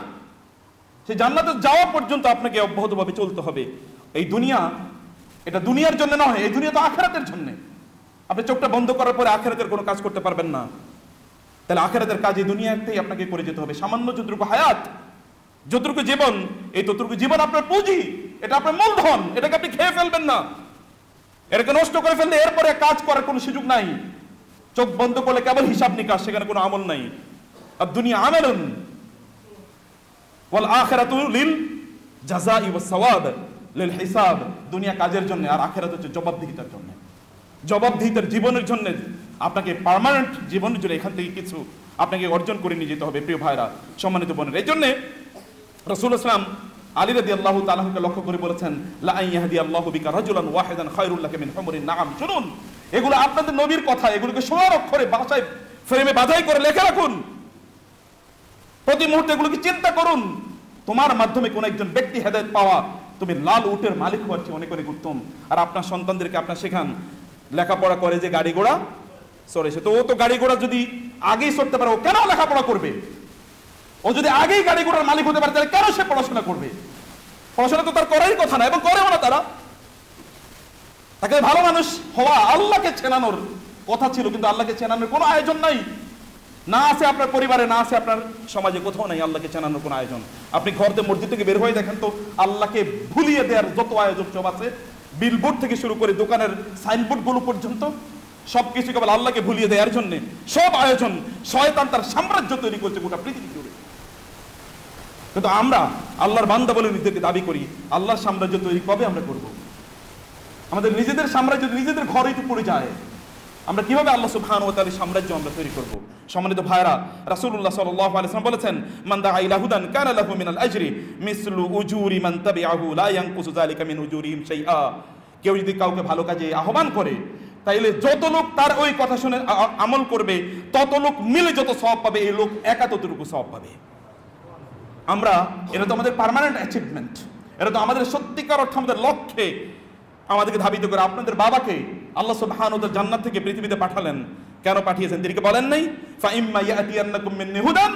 সেই জান্নাতে যাওয়া পর্যন্ত আপনাকে অব্যাহতভাবে চলতে হবে। এই দুনিয়া, এটা দুনিয়ার জন্য নয়, এই দুনিয়া তো আখিরাতের জন্য। আপনি চোখটা বন্ধ করার পরে আখিরাতের কোনো কাজ করতে পারবেন না। তাহলে আখিরাতের কাজ এই দুনিয়াতেই আপনাকে করে যেতে হবে। সামান্য যতটুকু হায়াত, যতটুকু জীবন, এই ততটুকু জীবন আপনার পুঁজি, এটা আপনার মূলধন। এটাকে আপনি খেয়ে ফেলবেন না, এটাকে নষ্ট করে ফেললে এরপরে কাজ করার কোনো সুযোগ নাই। চোখ বন্ধ করলে কেবল হিসাব নিকাশ, সেখানে কোনো আমল নাই। আর দুনিয়া আমালুন ওয়াল আখিরাতু লিল জাযাই ওয়াস সাওয়াব লিল হিসাব। দুনিয়া কাজের জন্য, আর আখিরাত হচ্ছে জবাবদিহিতার জন্য, জবাবদিহিতার জীবনের জন্য। আপনাকে পার্মানেন্ট জীবনের জন্য এখান থেকে কিছু আপনাকে অর্জন করে নিয়ে যেতে হবে। প্রিয় ভাইরা, সম্মানিত বোনেরা, এই জন্য রাসূলুল্লাহ সাল্লাল্লাহু আলাইহি ওয়াসাল্লাম আলী রাদিয়াল্লাহু তাআলাকে লক্ষ্য করে বলেছেন, লা আন ইয়াহদিয়াল্লাহু বিকা রাজুলান ওয়াহিদান খায়রুল লাকা মিন হুমুরিন নাআম। শুনুন, এগুলো আপনাদের নবীর কথা, এগুলোকে সোনার অক্ষরে বাসায় ফ্রেমে বাঁধাই করে লিখে রাখুন। প্রতি মুহূর্তে এগুলোকে চিন্তা করুন। তোমার মাধ্যমে কোন একজন ব্যক্তি হেদায়েত পাওয়া, তুমি লাল উটের মালিক হওয়ার চেয়ে অনেক অনেক উত্তম। আর আপনার সন্তানদেরকে আপনার শেখান, লেখাপড়া করে যে গাড়ি ঘোড়া চড়েছে, তো ও তো গাড়ি ঘোড়া যদি আগেই চড়তে পারে, ও কেন লেখাপড়া করবে? ও যদি আগেই গাড়ি ঘোড়ার মালিক হতে পারে, তাহলে কেন সে পড়াশোনা করবে? পড়াশোনা তো তার করারই কথা না, এবং করেও না তারা। তাকে ভালো মানুষ হওয়া, আল্লাহকে চেনানোর কথা ছিল, কিন্তু আল্লাহকে চেনানোর কোনো আয়োজন নাই। না আছে আপনার পরিবারে, না আছে আপনার সমাজে, কোথাও নাই আল্লাহকে চেনানোর কোনো আয়োজন। আপনি ঘরতে মসজিদ থেকে বের হয়ে দেখেন তো, আল্লাহকে ভুলিয়ে দেওয়ার যত আয়োজন সব আছে, বিলবোর্ড থেকে শুরু করে দোকানের সাইনবোর্ডগুলো পর্যন্ত সবকিছু কেবল আল্লাহকে ভুলিয়ে দেওয়ার জন্য সব আয়োজন। শয়তান তার সাম্রাজ্য তৈরি করছে গোটা পৃথিবী জুড়ে। কিন্তু আমরা আল্লাহর বান্দা বলে নিজেকে দাবি করি, আল্লাহর সাম্রাজ্য তৈরি কবে আমরা করব? আমাদের নিজেদের সাম্রাজ্য নিজেদের ঘরেই তো পড়ে যায়। আমরা কিভাবে আল্লাহ সুবহানাহু ওয়া তাআলার সাম্রাজ্য আমরা তৈরি করব? সম্মানিত ভাইরা, রাসূলুল্লাহ সাল্লাল্লাহু আলাইহি ওয়াসাল্লাম বলেছেন, মান দাআ ইলা হুদান কানা লাহু মিনাল আজরি মিসলু উজুরি মান তাবিআহু লা ইয়ানকুসু যালিকা মিন উজুরিহিম শাইআ। কেউ যদি কাউকে ভালো কাজে আহ্বান করে, তাইলে যত লোক তার ওই কথা শুনে আমল করবে, তত লোক মিলে যত সওয়াব পাবে, এই লোক একা ততটুকু সওয়াব পাবে। আমরা, এটা তো আমাদের পার্মানেন্ট অ্যাচিভমেন্ট, এটা তো আমাদের সত্যিকার অর্থে আমাদের লক্ষ্যে আমাদেরকে ধাবিত করে। আপনাদের বাবাকে আল্লাহ সুবহানাহু ওয়া তাআলা জান্নাত থেকে পৃথিবীতে পাঠালেন, কেন পাঠিয়েছেন? তিনিকে বলেন নাই, ফা ইম্মা ইয়াতিয়ান্নাকুম মিন্নি হুদান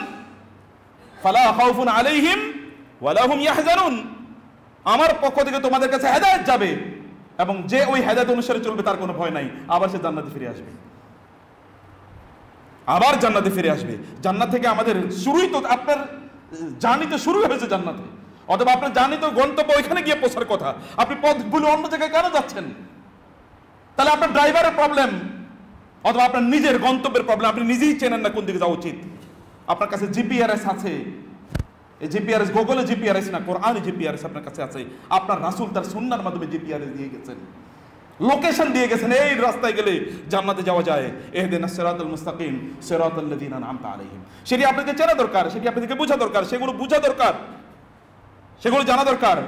ফালা খাউফুন আলাইহিম ওয়া লা হুম ইয়াহজানুন। আমার পক্ষ থেকে তোমাদের কাছে হেদায়েত যাবে, এবং যে ওই হেদায়েত অনুসারে চলবে তার কোনো ভয় নাই, আবার সে জান্নাতে ফিরে আসবে। আবার জান্নাতে ফিরে আসবে। জান্নাত থেকে আমাদের শুরুই তো, আপনার জার্নি তো শুরু হয়েছে জান্নাতে, অথবা আপনার জার্নি তো গন্তব্য ওইখানে গিয়ে পৌঁছার কথা। আপনি পথ ভুলে অন্য জায়গায় কেন যাচ্ছেন? তাহলে আপনার ড্রাইভারের প্রবলেম, অথবা আপনার নিজের গন্তব্যের প্রবলেম। আপনি নিজেই চেনেন না কোন দিকে যাওয়া উচিত। আপনার কাছে জিপিআরএস আছে, এই জিপিআরএস গুগলে জিপিআরএস না, কোরআনে জিপিআরএস আপনার কাছে আছে। আপনার রাসূল তার সুন্নাহর মাধ্যমে জিপিআরএস দিয়ে গেছেন, লোকেশন দিয়ে গেছেন, এই রাস্তায় গেলে জান্নাতে যাওয়া যায়। ইহদিনাস সিরাতাল মুস্তাকিম সিরাতাল লাযিনা আনআমতা আলাইহিম। সেটি আপনাকে চেনা দরকার, সেটি আপনাকে বোঝা দরকার, সেগুলো বোঝা দরকার, সেগুলো জানা দরকার,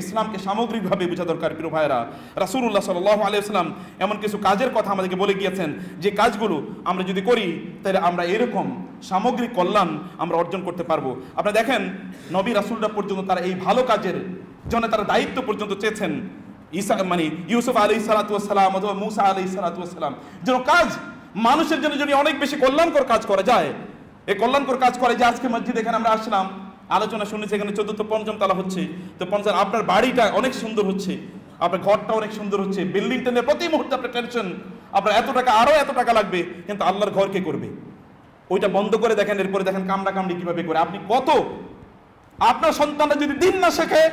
ইসলামকে সামগ্রিকভাবে বোঝা দরকার। প্রিয় ভাইরা, রাসূলুল্লাহ সাল্লাল্লাহু আলাইহি ওয়াসাল্লাম এমন কিছু কাজের কথা আমাদেরকে বলে গিয়েছেন, যে কাজগুলো আমরা যদি করি তাহলে আমরা এরকম সামগ্রিক কল্যাণ আমরা অর্জন করতে পারবো। আপনারা দেখেন, নবী রাসূলরা পর্যন্ত তারা এই ভালো কাজের জন্য তারা দায়িত্ব পর্যন্ত চেয়েছেন। ইউসুফ আলাইহিস সালাতু ওয়াস সালাম অথবা মূসা আলাইহিস সালাতু ওয়াস সালাম, যেন কাজ মানুষের জন্য যদি অনেক বেশি কল্যাণকর কাজ করা যায়, এই কল্যাণকর কাজ করে যে আজকে মসজিদ এখানে আমরা আসলাম, আলোচনা শুনেছি, এখানে 14 পঞ্চম তলা হচ্ছে, তো আপনার বাড়িটা অনেক সুন্দর হচ্ছে, আপনার ঘরটা অনেক সুন্দর হচ্ছে, বিল্ডিংটা নিয়ে প্রতি মুহূর্তে আপনার টেনশন, আপনার এত টাকা, আরো এত টাকা লাগবে, কিন্তু আল্লাহর ঘর কে করবে? ওইটা বন্ধ করে দেখেন, এরপরে দেখেন কামড়া কামড়ি কিভাবে করে। আপনি কত, আপনার সন্তানরা যদি দিন না শেখে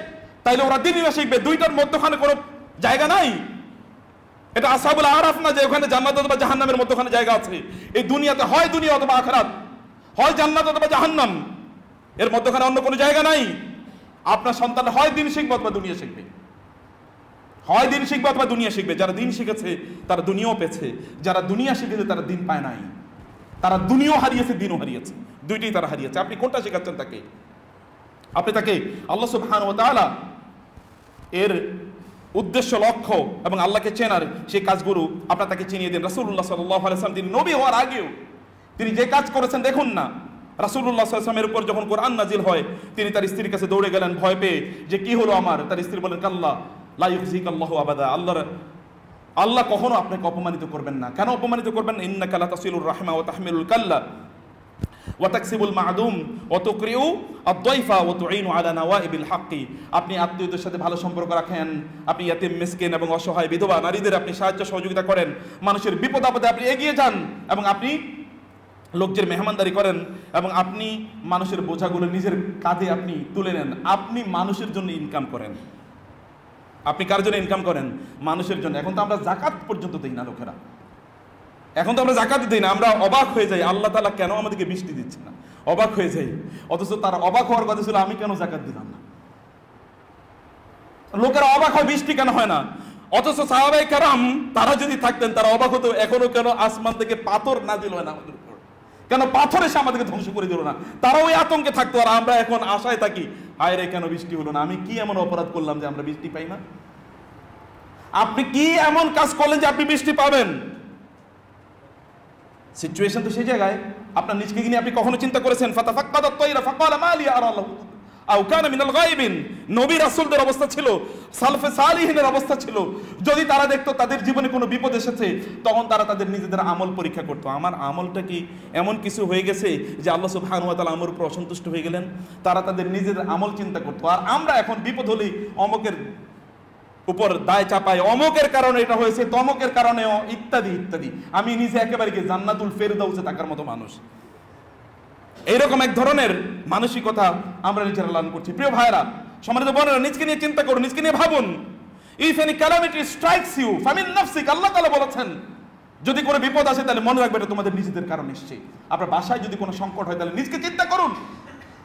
তাইলে ওরা দিনই না শিখবে। দুইটার মধ্যখানে কোনো জায়গা নাই। এটা আসহাবুল আরাফ না যে ওখানে জান্নাত অথবা জাহান্নামের মধ্যখানে জায়গা আছে। এই দুনিয়াতে হয় দুনিয়া অথবা আখিরাত, হয় জান্নাত অথবা জাহান্নাম, এর মধ্যখানে অন্য কোনো জায়গা নাই। আপনার সন্তান হয় দিন শিখবে অথবা দুনিয়া শিখবে, হয় দিন শিখবে অথবা দুনিয়া শিখবে। যারা দিন শিখেছে তারা দুনিয়াও পেয়েছে, যারা দুনিয়া শিখেছে তারা দিন পায় নাই। তারা দুনিয়াও হারিয়েছে, দিনও হারিয়েছে, দুইটাই তারা হারিয়েছে। আপনি কোনটা শেখাচ্ছেন তাকে? আপনি তাকে আল্লাহ সুবহানাহু ওয়া তাআলা এর উদ্দেশ্য, লক্ষ্য এবং আল্লাহকে চেনার সেই কাজগুলো আপনার তাকে চিনিয়ে দিন। রাসূলুল্লাহ সাল্লাল্লাহু আলাইহি ওয়াসাল্লাম তিনি নবী হওয়ার আগেও তিনি যে কাজ করেছেন দেখুন না। রাসূলুল্লাহ সাল্লাল্লাহু আলাইহি ওয়াসাল্লামের উপর যখন কোরআন নাজিল হয়, তিনি তার স্ত্রীর কাছে দৌড়ে গেলেন ভয় পেয়ে, যে কি হলো আমার? তার স্ত্রী বলেন, কাল্লা লা ইউখজিকাল্লাহু আবাদা, আল্লাহ কখনো আপনাকে অপমানিত করবেন না। কেন অপমানিত করবেন? ইন্নাকা লা তাসিলুর রাহমা ওয়া তাহমিলুল কাল্লা ওয়া তাকসিবুল মা'দুম ওয়া তুকরিউ আদ-দাইফা ওয়া তুঈনু আলা নাওয়াইবিল হাক্কি। আপনি আত্মীয়দের সাথে ভালো সম্পর্ক রাখেন, আপনি ইয়াতীম মিসকিন এবং অসহায় বিধবা নারীদের আপনি সাহায্য সহযোগিতা করেন, মানুষের বিপদ আপদে আপনি এগিয়ে যান, এবং আপনি লোকদের মেহমানদারি করেন, এবং আপনি মানুষের বোঝাগুলো নিজের কাঁধে আপনি তুলে নেন। আপনি মানুষের জন্য ইনকাম করেন। আপনি কার জন্য ইনকাম করেন? মানুষের জন্য। এখন তো আমরা যাকাত পর্যন্ত দেই না লোকেরা, এখন তো আমরা যাকাত দিই না। আমরা অবাক হয়ে যাই, আল্লাহ তাআলা কেন আমাদেরকে বৃষ্টি দিচ্ছে না, অবাক হয়ে যাই। অথচ তারা অবাক হওয়ার কথা ছিল আমি কেন যাকাত দিলাম না। লোকেরা অবাক হয় বৃষ্টি কেন হয় না, অথচ সাহাবায়ে কেরাম তারা যদি থাকতেন তারা অবাক হতো, এখনো কেন আসমান থেকে পাথর নাজিল হয় না আমাদের উপর, কেন পাথর এসে আমাদেরকে ধ্বংস করে দিল না। তারা ওই আতঙ্কে থাকতো, আর আমরা এখন আশায় থাকি, হায় রে কেন বৃষ্টি হলো না, আমি কি এমন অপরাধ করলাম যে আমরা বৃষ্টি পাই না? আপনি কি এমন কাজ করলেন যে আপনি বৃষ্টি পাবেন? সিচুয়েশন তো সেই জায়গায়। আপনার নিজকে নিয়ে আপনি কখনো চিন্তা করেছেন? ফাতাফাক্কাদাত তায়রা ফাকালা মা লি আরা আল্লাহু আও কানা মিনাল গায়বিন। নবী রাসূলদের অবস্থা ছিল, সালফে সালিহিনের অবস্থা ছিল, যদি তারা দেখতো তাদের জীবনে কোনো বিপদ এসেছে, তখন তারা তাদের নিজেদের আমল পরীক্ষা করতো। আমার আমলটা কি এমন কিছু হয়ে গেছে যে আল্লাহ সুবহানাহু ওয়া তাআলা আমার উপর অসন্তুষ্ট হয়ে গেলেন? তারা তাদের নিজেদের আমল চিন্তা করতো। আর আমরা এখন বিপদ হলেই অমকের উপর দায় চাপাই, অমকের কারণে এটা হয়েছে, তমকের কারণেও, ইত্যাদি ইত্যাদি। আমি নিজে একেবারে কি জান্নাতুল ফেরদাউসে থাকার মতো মানুষ। এইরকম এক ধরনের মানসিকতা আমরা নিজেরা লালন করছি। প্রিয় ভাইরা, সম্মানিত বোনেরা, নিজকে নিয়ে চিন্তা করুন, নিজকে নিয়ে ভাবুন। If any calamity strikes you ফামিন নাফসিক, আল্লাহ তাআলা বলেছেন যদি কোনো বিপদ আসে তাহলে মনে রাখবে এটা তোমাদের নিজেদের কারণে এসেছে। আপনার বাসায় যদি কোনো সংকট হয় তাহলে নিজকে চিন্তা করুন,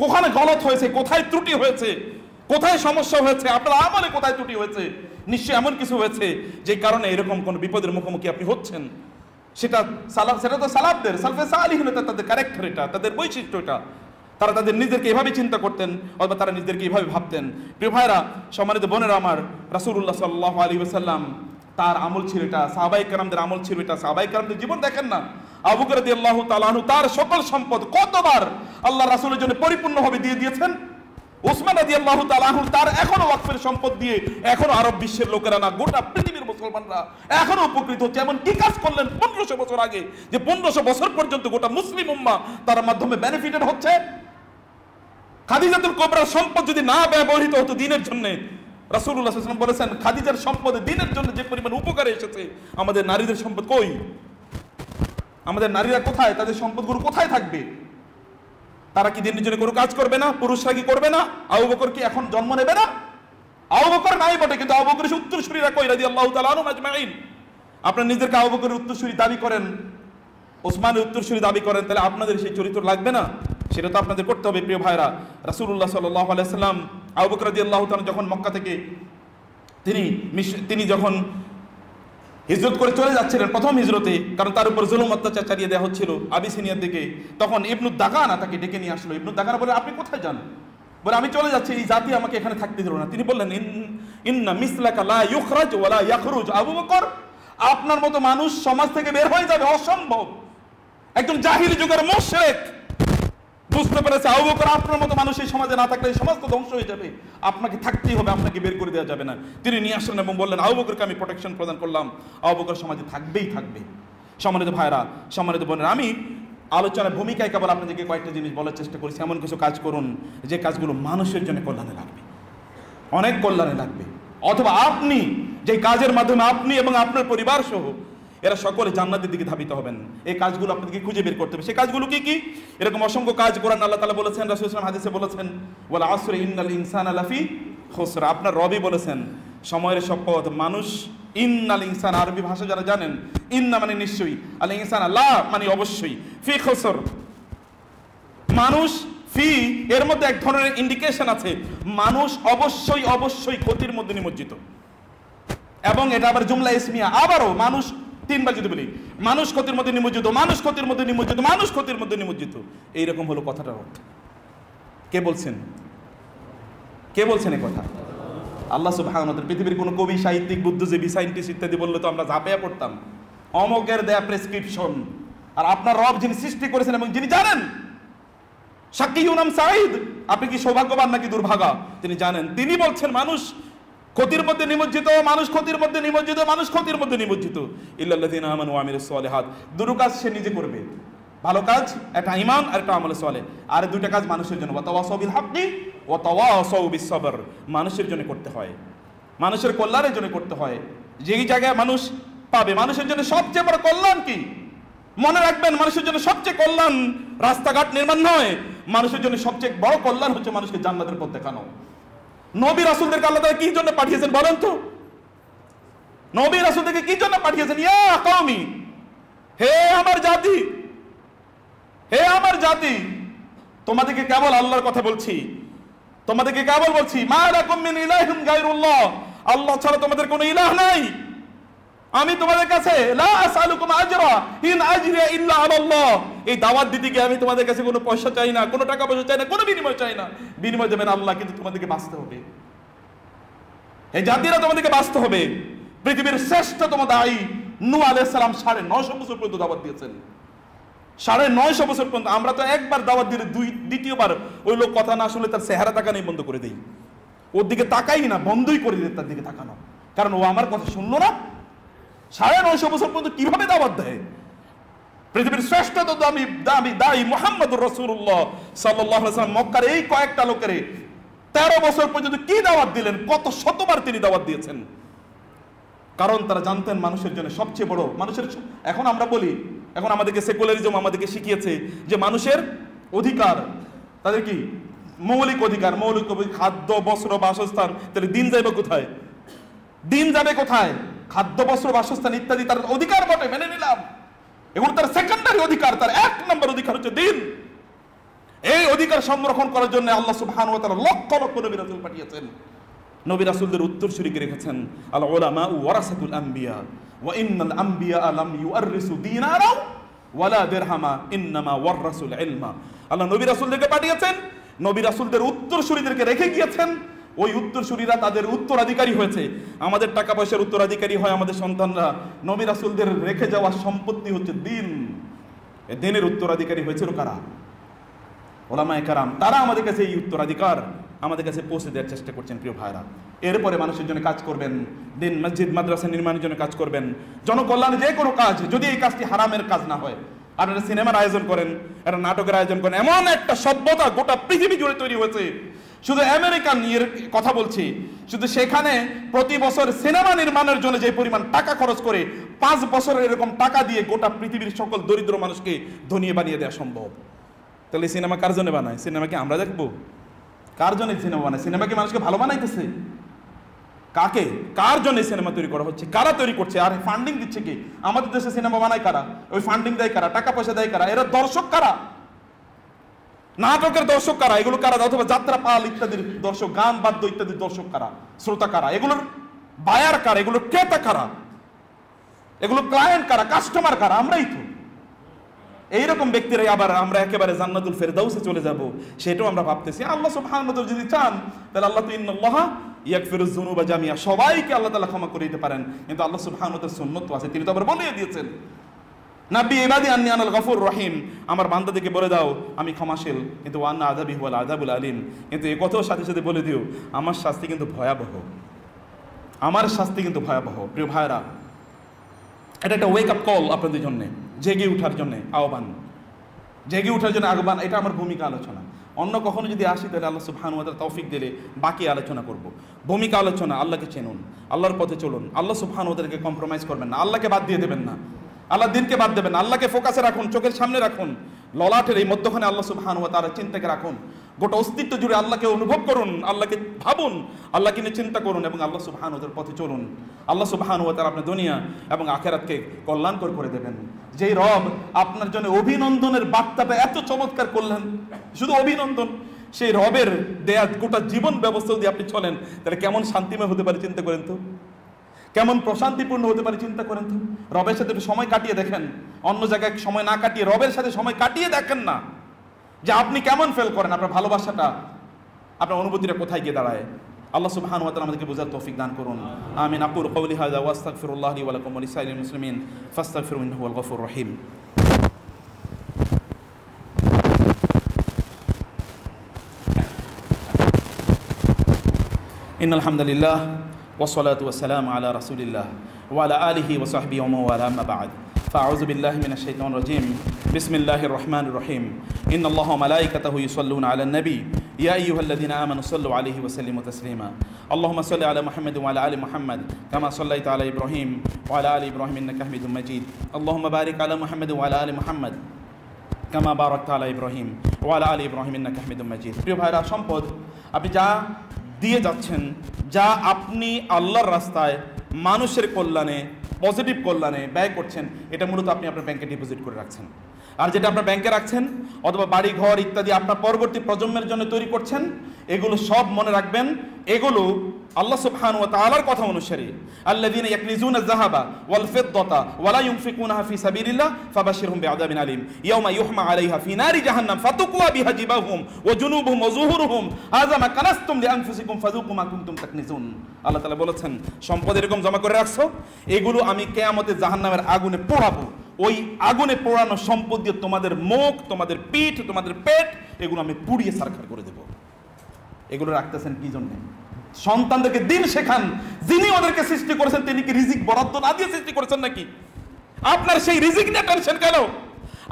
কোখানে গলত হয়েছে, কোথায় ত্রুটি হয়েছে, কোথায় সমস্যা হয়েছে, আপনার আমলে কোথায় ত্রুটি হয়েছে। নিশ্চয়ই এমন কিছু হয়েছে যে কারণে এরকম কোন বিপদের মুখোমুখি আপনি হচ্ছেন। সেটা তো সালাফদের, সালফে সালিহিন, তাদের ক্যারেক্টার, এটা তাদের বৈশিষ্ট্য, এটা তারা তাদের নিজেদেরকে এভাবে চিন্তা করতেন, অথবা তারা নিজেদেরকে এভাবে ভাবতেন। প্রিয় ভাইরা, সম্মানিত বোনেরা আমার, রাসূলুল্লাহ সাল্লাল্লাহু আলাইহি ওয়াসাল্লাম তার আমল ছিল এটা, সাহাবায়ে কেরামদের আমল ছিল এটা। সাহাবায়ে কেরামদের জীবন দেখেন না, আবু বকর রাদিয়াল্লাহু তাআলা আনহু তার সকল সম্পদ কতবার আল্লাহ রাসূলের জন্য পরিপূর্ণভাবে দিয়ে দিয়েছেন। ওসমান রাদিয়াল্লাহু তাআলা আনহু তার এখনো ওয়াকফের সম্পদ দিয়ে এখনো আরব বিশ্বের লোকেরা না, গোটা পৃথিবীর মুসলমানরা এখনো উপকৃত হচ্ছে। এমন কি কাজ করলেন 1500 বছর আগে যে 1500 বছর পর্যন্ত গোটা মুসলিম উম্মাহ তার মাধ্যমে বেনিফিটেড হচ্ছে। খাদিজাতুল কুবরার সম্পদ যদি না ব্যবহৃত হতো দিনের জন্য, রাসূলুল্লাহ সাল্লাল্লাহু আলাইহি ওয়াসাল্লাম বলেছেন খাদিজার সম্পদে দিনের জন্য যে পরিমাণ উপকারে এসেছে, আমাদের নারীদের সম্পদ কই? আমাদের নারীরা কোথায়, তাদের সম্পদগুলো কোথায় থাকবে? তারা কি দিনের জন্য কোনো কাজ করবে না? পুরুষরা কি করবে না? আবু বকর কি এখন জন্ম নেবে না? আবু বকর নাই বটে, কিন্তু আবু বকরের উত্তরসূরিরা কই রাদিয়াল্লাহু তাআলা আনহুম আজমাইন। আপনারা নিজেদেরকে আবু বকরের উত্তরসূরি দাবি করেন, ওসমানের উত্তরসূরি দাবি করেন, তাহলে আপনাদের সেই চরিত্র লাগবে না? সেটা তো আপনাদের করতে হবে প্রিয় ভাইরা। রাসূলুল্লাহ সাল্লাল্লাহু আলাইহি সাল্লাম আবু বকর রাদিয়াল্লাহু তাআলা যখন মক্কা থেকে তিনি যখন হিজরত করে চলে যাচ্ছিলেন প্রথম হিজরতে, কারণ তার উপর জুলুম অত্যাচার চালিয়ে দেওয়া হচ্ছিল আবিসিনিয়ার দিকে, তখন ইবনু দাগানা তাকে ডেকে নিয়ে আসলো। ইবনু দাগানা বলে, আপনি কোথায় যান? বলে, আমি চলে যাচ্ছি, এই জাতি আমাকে এখানে থাকতে দিল না। তিনি বললেন, ইন্না মিসলাকা লা ইউখরাজ ওয়ালা ইয়াখরুজ। আবু বকর, আপনার মতো মানুষ সমাজ থেকে বের হয়ে যাবে অসম্ভব। একজন জাহিলি যুগের মুশরিক বুঝতে পেরেছে আবু বকর আপনার মতো মানুষ এই সমাজে না থাকলে এই সমাজ তো ধ্বংস হয়ে যাবে, আপনাকে থাকতেই হবে, আপনাকে বের করে দেওয়া যাবে না। তিনি নিয়ে আসলেন এবং বললেন, আবু বকরকে আমি প্রোটেকশন প্রদান করলাম, আবু বকর সমাজে থাকবেই থাকবে। সম্মানিত ভাইরা, সম্মানিত বোনেরা, আমি আলোচনার ভূমিকায় কেবল আপনাদেরকে কয়েকটা জিনিস বলার চেষ্টা করেছি। এমন কিছু কাজ করুন যে কাজগুলো মানুষের জন্য কল্যাণে লাগবে, অনেক কল্যাণে লাগবে। অথবা আপনি যে কাজের মাধ্যমে আপনি এবং আপনার পরিবার সহ এরা সকলে জান্নাতের দিকে ধাবিত হবেন, এই কাজগুলো আপনাদেরকে খুঁজে বের করতে হবে। সেই কাজগুলো কি কি? এরকম অসংখ্য কাজ কোরআন আল্লাহ তাআলা বলেছেন, রাসূল সাল্লাল্লাহু আলাইহি ওয়াসাল্লাম হাদিসে বলেছেন, ওয়াল আসরি ইন্নাল ইনসানা লাফি খুসর। আপনার রবি বলেছেন সময়ের শপথ, মানুষ, ইন্নাল ইনসান আরবি ভাষা যারা জানেন, ইন্না মানে নিশ্চয়ই, আল ইনসান লা মানে অবশ্যই, ফি খুসর মানুষ, ফি এর মধ্যে এক ধরনের ইন্ডিকেশন আছে, মানুষ অবশ্যই অবশ্যই ক্ষতির মধ্যে নিমজ্জিত। এবং এটা আবার জুমলা ইসমিয়া, আবারও মানুষ তিনবার যদি বলি, মানুষ ক্ষতির মধ্যে নিমজ্জিত, মানুষ ক্ষতির মধ্যে নিমজ্জিত, মানুষ ক্ষতির মধ্যে নিমজ্জিত, এইরকম হলো কথাটার অর্থ। কে বলছেন? কে বলছেন এই কথা? আল্লাহ সুবহানাহু ওয়া তাআলা। পৃথিবীর কোনো কবি, সাহিত্যিক, বুদ্ধিজীবী, সায়েন্টিস্ট ইত্যাদি বললে তো আমরা ঝাঁপিয়ে পড়তাম, অমকের দেয়া প্রেসক্রিপশন। আর আপনার রব যিনি সৃষ্টি করেছেন এবং যিনি জানেন, শাকিউনাম সাঈদ, আপনি কি সৌভাগ্যবান নাকি দুর্ভাগা, তিনি জানেন। তিনি বলছেন মানুষ ক্ষতির মধ্যে নিমজ্জিত, মানুষ ক্ষতির মধ্যে নিমজ্জিত, মানুষ ক্ষতির মধ্যে নিমজ্জিত। ইল্লাল্লাযিনা আমানু ওয়া আমিলুস সালিহাত, দুটো কাজ সে নিজে করবে, ভালো কাজ, একটা ঈমান আর একটা আমলে সালেহ, আর দুটো কাজ মানুষের জন্য, ওয়া তাওয়াসাউ বিল হাক্কি ওয়া তাওয়াসাউ বিস সবর, মানুষের জন্য করতে হয়, মানুষের কল্যাণের জন্য করতে হয়। যেই জায়গায় মানুষ পাবে, মানুষের জন্য সবচেয়ে বড় কল্যাণ কি? মনে রাখবেন, মানুষের জন্য সবচেয়ে কল্যাণ রাস্তাঘাট নির্মাণ নয়, মানুষের জন্য সবচেয়ে বড় কল্যাণ হচ্ছে মানুষকে জান্নাতের পথ দেখানো। নবী রাসূলদেরকে আল্লাহ তাআলা কি জন্য পাঠিয়েছেন বলেন তো? নবী রাসূলদেরকে কি জন্য পাঠিয়েছেন? ইয়া কওমি, হে আমার জাতি, হে আমার জাতি, তোমাদেরকে কেবল আল্লাহর কথা বলছি, তোমাদেরকে কেবল বলছি, মা লাকুম মিন ইলাহিন গায়রুল্লাহ, আল্লাহ ছাড়া তোমাদের কোনো ইলাহ নাই। আমি তোমাদের কাছে লা আসআলুকুম আজরা ইন আজরিয়া ইল্লা আলাল্লাহ, এই দাওয়াত দিতে গিয়ে আমি তোমাদের কাছে কোনো পয়সা চাই না, কোনো টাকা পয়সা চাই না, কোনো বিনিময় চাই না। বিনিময় দেবেন আল্লাহ, কিন্তু তোমাদেরকে বাঁচতে হবে, এই জাতিরা তোমাদেরকে বাঁচতে হবে। পৃথিবীর শ্রেষ্ঠতম দায়ী নূহ আলাইহিস সালাম 950 বছর পর্যন্ত দাওয়াত দিয়েছেন, 950 বছর পর্যন্ত। আমরা তো একবার দাওয়াত দিলে দ্বিতীয়বার ওই লোক কথা না শুনলে তার চেহারা তাকানোই বন্ধ করে দেই, ওর দিকে তাকাই না, বন্ধই করে দিই তার দিকে তাকানো, কারণ ও আমার কথা শুনলো না। 950 বছর পর্যন্ত কিভাবে দাওয়াত দেয়? পৃথিবীর শ্রেষ্ঠতম দায়ী মুহাম্মদুর রাসূলুল্লাহ সাল্লাল্লাহু আলাইহি ওয়াসাল্লাম মক্কার এই কয়েকটা লোকের 13 বছর পর্যন্ত কি দাওয়াত দিলেন, কত শতবার তিনি দাওয়াত দিয়েছেন। কারণ তারা জানতেন মানুষের জন্য সবচেয়ে বড়, মানুষের, এখন আমরা বলি, এখন আমাদেরকে সেকুলারিজম আমাদেরকে শিখিয়েছে যে মানুষের অধিকার, তাদের কি মৌলিক অধিকার, খাদ্য, বস্ত্র, বাসস্থান। তাহলে দিন যাবে কোথায়? দিন যাবে কোথায়? খাদ্য, বস্ত্র, বাসস্থান ইত্যাদি তার অধিকার বটে, মেনে নিলাম, এগুলো তার সেকেন্ডারি অধিকার। তার 1 নম্বর অধিকার হচ্ছে দিন। এই অধিকার সংরক্ষণ করার জন্য আল্লাহ সুবহানাহু ওয়া তাআলা লক্ষ লক্ষ নবী রাসূল পাঠিয়েছেন। নবী রাসূলদের উত্তরসূরিকে রেখেছেন, আল উলামা ওয়ারাসাতুল আম্বিয়া ওয়া ইন্নাল আম্বিয়া লাম ইউআররিসু দিনারা ওয়ালা দিরহামা ইন্নামা ওয়ারাসুল ইলমা। আল্লাহ নবী রাসূলদেরকে পাঠিয়েছেন, নবী রাসূলদের উত্তরসূরিদেরকে রেখে গিয়েছেন, ওই উত্তরসূরিরা তাদের উত্তরাধিকারী হয়েছে। আমাদের টাকা পয়সার উত্তরাধিকারী হয় আমাদের সন্তানরা, নবী রাসূলদের রেখে যাওয়া সম্পত্তি হচ্ছে দিন। এই দিনের উত্তরাধিকারী হয়েছিল কারা? ওলামায়ে কেরাম। তারা আমাদের কাছে এই উত্তরাধিকার আমাদের কাছে পৌঁছে দেওয়ার চেষ্টা করছেন প্রিয় ভাইরা। এরপরে মানুষের জন্য কাজ করবেন, দিন, মসজিদ, মাদ্রাসা নির্মাণের জন্য কাজ করবেন, জনকল্যাণে যে কোনো কাজ, যদি এই কাজটি হারামের কাজ না হয়। আপনারা সিনেমার আয়োজন করেন, একটা নাটকের আয়োজন করেন, এমন একটা সভ্যতা গোটা পৃথিবী জুড়ে তৈরি হয়েছে, শুধু আমেরিকান এর কথা বলছি, শুধু সেখানে প্রতি বছর সিনেমা নির্মাণের জন্য যে পরিমাণ টাকা খরচ করে 5 বছরের এরকম টাকা দিয়ে গোটা পৃথিবীর সকল দরিদ্র মানুষকে ধনী বানিয়ে দেওয়া সম্ভব। তাহলে সিনেমা কার জন্য বানায়? সিনেমা কি আমরা দেখবো? কার জন্য সিনেমা বানায়? সিনেমা কি মানুষকে ভালো বানাইতেছে? কাকে, কার জন্য সিনেমা তৈরি করা হচ্ছে? কারা তৈরি করছে? আর ফান্ডিং দিচ্ছে কি? আমাদের দেশে সিনেমা বানায় কারা? ওই ফান্ডিং দেয় কারা? টাকা পয়সা দেয় কারা? এরা দর্শক কারা? নাটকের দর্শক কারা? এগুলো কারা? অথবা যাত্রা পাল ইত্যাদির দর্শক, গান বাদ্য ইত্যাদির দর্শক কারা? শ্রোতা কারা? এগুলোর বায়ার কারা? এগুলোর ক্রেতা কারা? এগুলো ক্লায়েন্ট কারা? কাস্টমার কারা? আমরাই তো। এইরকম ব্যক্তিরাই আবার আমরা একেবারে জান্নাতুল ফেরদাউসে চলে যাব, সেটাও আমরা ভাবতেছি। আল্লাহ সুবহানাহু ওয়া তাআলা যদি চান তাহলে আল্লাহ তো ইন্নাল্লাহা ইয়াগফিরুয যুনুবা জামিআ, সবাইকে আল্লাহ তাআলা ক্ষমা করে দিতে পারেন। কিন্তু আল্লাহ সুবহানাহু ওয়া তাআলার সুন্নাত আছে, তিনি তো আবার বলে দিয়েছেন, নাব্বি ইবাদি আন্নী আনাল গফুর রহিম, আমার বান্দাদেরকে বলে দাও আমি ক্ষমাশীল, কিন্তু ওয়ান্না আযাবি হুয়াল আযাবুল আলীম, কিন্তু এই কথাও সাথে সাথে বলে দিও আমার শাস্তি কিন্তু ভয়াবহ, আমার শাস্তি কিন্তু ভয়াবহ। প্রিয় ভাইরা, এটা একটা ওয়েক আপ কল আপনাদের জন্য, জেগে ওঠার জন্য আহ্বান, জেগে ওঠার জন্য আহ্বান। এটা আমার ভূমিকা আলোচনা। অন্য কখনো যদি আসি তাহলে আল্লাহ সুবহানাহু ওয়া তাআলা তৌফিক দিলে বাকি আলোচনা করব। ভূমিকা আলোচনা, আল্লাহকে চেনুন, আল্লাহর পথে চলুন, আল্লাহ সুবহানাহু ওয়া তাআলাকে কম্প্রোমাইজ করবেন না, আল্লাহকে বাদ দিয়ে দেবেন না, আল্লাহ দিনকে বাদ দেবেন না, আল্লাহকে ফোকাসে রাখুন, চোখের সামনে রাখুন, ললাটের এই মধ্যখানে আল্লাহ সুবহানাহু ওয়া তাআলার চিন্তাকে রাখুন, গোটা অস্তিত্ব জুড়ে আল্লাহকে অনুভব করুন, আল্লাহকে ভাবুন, আল্লাহকে নিয়ে চিন্তা করুন এবং আল্লাহ সুবহানাহু ওয়া তাআলার পথে চলুন। আল্লাহ সুবহানাহু ওয়া তাআলা আপনার দুনিয়া এবং আখিরাতকে কল্যাণকর করে দেবেন। যেই রব আপনার জন্য অভিনন্দনের বার্তাটা এত চমৎকার করলেন, শুধু অভিনন্দন, সেই রবের দেয়া গোটা জীবন ব্যবস্থা যদি আপনি চলেন তাহলে কেমন শান্তিময় হতে পারে চিন্তা করেন তো, কেমন প্রশান্তিপূর্ণ হতে পারে চিন্তা করেন তো। রবের সাথে একটু সময় কাটিয়ে দেখেন, অন্য জায়গায় সময় না কাটিয়ে রবের সাথে সময় কাটিয়ে দেখেন না, যে আপনি কেমন ফেল করেন, আপনার ভালোবাসাটা, আপনার অনুভূতিটা কোথায় গিয়ে দাঁড়ায়। আল্লাহ সুবহানাহু ওয়া তাআলা আমাদেরকে বোঝার তৌফিক দান করুন। আমিন। আকুলু কওলি হাযা ওয়া আস্তাগফিরুল্লাহ লি ওয়া লাকুম ওয়া লিসাইরিল মুসলিমিন ফাস্তাগফিরুহু ইন্নাহু হুয়াল গফুরুর রহিম। ইন্নাল হামদুলিল্লাহ والصلاة والسلام على رسول الله وعلى آله وصحبه ومن والاه أما بعد فأعوذ بالله من الشيطان الرجيم بسم الله الرحمن الرحيم إن الله وملائكته يصلون على النبي يا أيها الذين آمنوا صلوا عليه وسلموا تسليما اللهم صل على محمد وعلى آل محمد كما صليت على إبراهيم وعلى آل إبراهيم إنك حميد مجيد اللهم بارك على محمد وعلى آل محمد كما باركت على إبراهيم وعلى آل إبراهيم إنك حميد مجيد। প্রিয় ভাইরা, সম্পদ আপনি যা দিয়ে যাচ্ছেন, যা আপনি আল্লাহর রাস্তায় মানুষের কল্যাণে, পজিটিভ কল্যাণে ব্যয় করছেন, এটা মূলত আপনি আপনার ব্যাংকে ডিপোজিট করে রাখছেন। আর যেটা আপনার ব্যাংকে রাখছেন অথবা বাড়ি ঘর ইত্যাদি আপনার পরবর্তী প্রজন্মের জন্য তৈরি করছেন, এগুলো সব মনে রাখবেন, এগুলো আল্লাহ সুবহানাহু ওয়া তাআলার কথা অনুসারে আল্লাযীনা ইয়াকনিজুনা আয-যাহাবা ওয়াল ফিদ্দাতা ওয়া লা ইউনফিকুনাহা ফি সাবিলিল্লাহ ফাবাশশিরহুম বিআযাবিন আলীম ইয়াওমা ইউহমা আলাইহা ফি নারি জাহান্নাম ফাতুকওয়া বিহা জিবাহুম ওয়া জুনুবুহুম ওয়া যুহুরুহুম হাযা মা কানাসতুম লিআনফুসিকুম ফাযুকু মা কুনতুম তাকনিজুন। আল্লাহ তাআলা বলেছেন, সম্পদ এরকম জমা করে রাখছো, এগুলো আমি কিয়ামতে জাহান্নামের আগুনে পোড়াবো। ওই আগুনে পোড়ানো সম্পদ দিয়ে তোমাদের মুখ, তোমাদের পিঠ, তোমাদের পেট, এগুলো আমি পুড়িয়ে ছারখার করে দেব। এগুলো রাখতেছেন কি জন্য? সন্তানদেরকে দিন শেখান। যিনি ওদেরকে সৃষ্টি করেছেন তিনি কি রিজিক বরাদ্দ না দিয়ে সৃষ্টি করেছেন নাকি? আপনার সেই রিজিক নিয়ে টেনশন কেন?